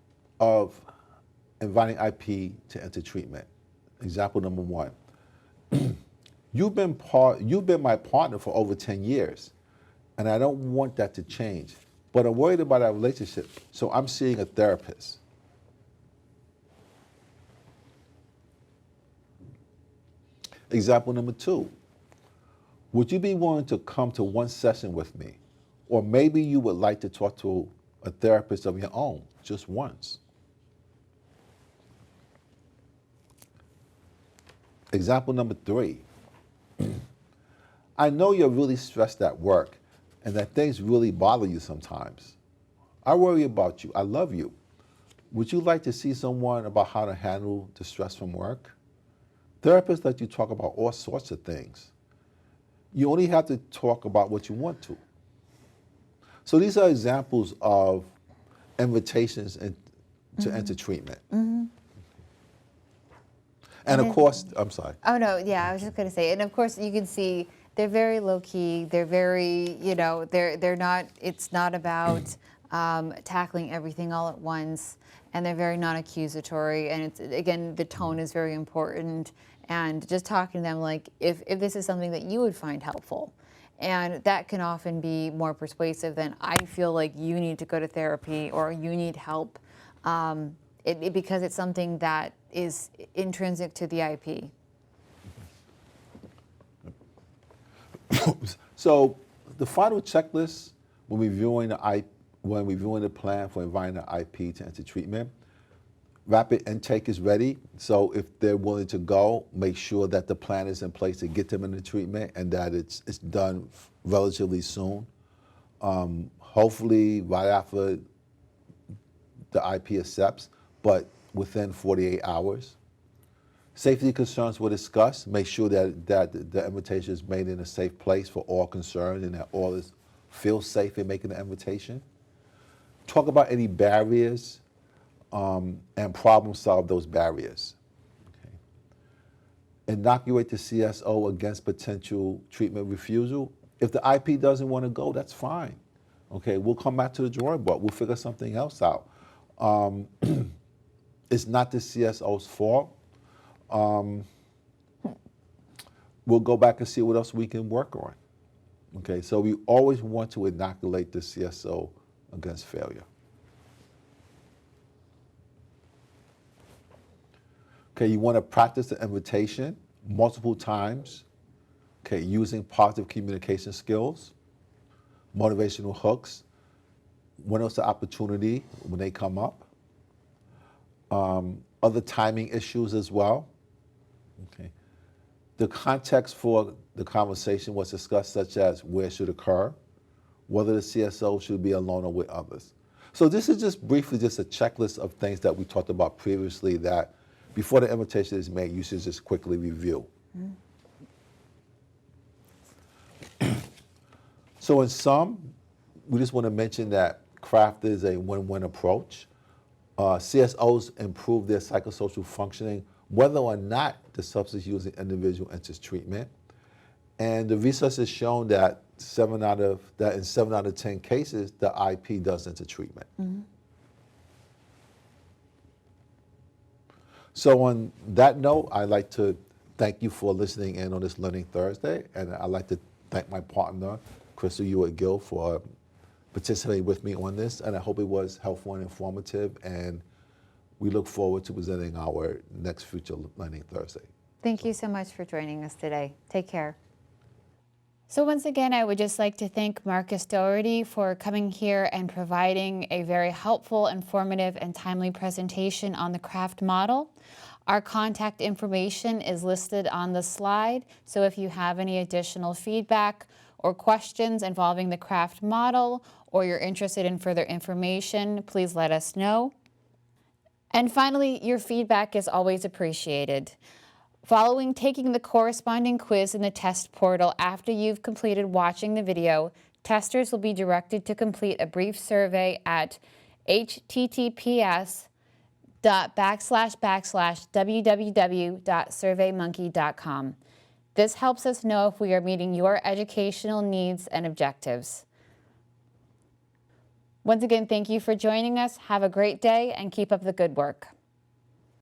of inviting IP to enter treatment. Example number one. You've been my partner for over 10 years, and I don't want that to change. But I'm worried about our relationship, so I'm seeing a therapist. Example number two. Would you be willing to come to one session with me? Or maybe you would like to talk to a therapist of your own, just once. Example number three. I know you're really stressed at work and that things really bother you sometimes. I worry about you. I love you. Would you like to see someone about how to handle the stress from work? Therapists let you talk about all sorts of things. You only have to talk about what you want to. So these are examples of invitations to enter treatment. And of course, I'm sorry. Oh, no, yeah, I was just going to say, and of course you can see they're very low key, they're very, they're not, it's not about tackling everything all at once, and they're very non-accusatory, and it's, again, the tone is very important, and just talking to them like, if this is something that you would find helpful. And that can often be more persuasive than I feel like you need to go to therapy or you need help because it's something that is intrinsic to the IP. So the final checklist when reviewing the plan for inviting the IP to enter treatment, rapid intake is ready. So if they're willing to go, make sure that the plan is in place to get them into treatment and that it's done relatively soon. Hopefully right after the IP accepts, but within 48 hours. Safety concerns were discussed. Make sure that the invitation is made in a safe place for all concerned and that all feel safe in making the invitation. Talk about any barriers and problem solve those barriers. Okay. Inoculate the CSO against potential treatment refusal. If the IP doesn't want to go, that's fine. Okay, we'll come back to the drawing board. We'll figure something else out. It's not the CSO's fault. We'll go back and see what else we can work on. Okay, so we always want to inoculate the CSO against failure. Okay, you want to practice the invitation multiple times. Okay, using positive communication skills, motivational hooks, when it's the opportunity when they come up. Other timing issues as well. Okay. The context for the conversation was discussed, such as where it should occur, whether the CSO should be alone or with others. So this is just briefly just a checklist of things that we talked about previously that before the invitation is made, you should just quickly review. So in sum, we just want to mention that craft is a win-win approach. CSOs improve their psychosocial functioning whether or not the substance using individual enters treatment. And the research has shown that in 7 out of 10 cases, the IP does enter treatment. So on that note, I'd like to thank you for listening in on this Learning Thursday, and I'd like to thank my partner, Crystal Ewart-Gill, for participating with me on this, and I hope it was helpful and informative, and we look forward to presenting our next future Learning Thursday. Thank you so much for joining us today. Take care. So once again, I would just like to thank Marcus Doherty for coming here and providing a very helpful, informative, and timely presentation on the CRAFT model. Our contact information is listed on the slide, so if you have any additional feedback or questions involving the CRAFT model, or you're interested in further information, please let us know. And finally, your feedback is always appreciated. Following taking the corresponding quiz in the test portal after you've completed watching the video, testers will be directed to complete a brief survey at https://www.surveymonkey.com. This helps us know if we are meeting your educational needs and objectives. Once again, thank you for joining us. Have a great day and keep up the good work.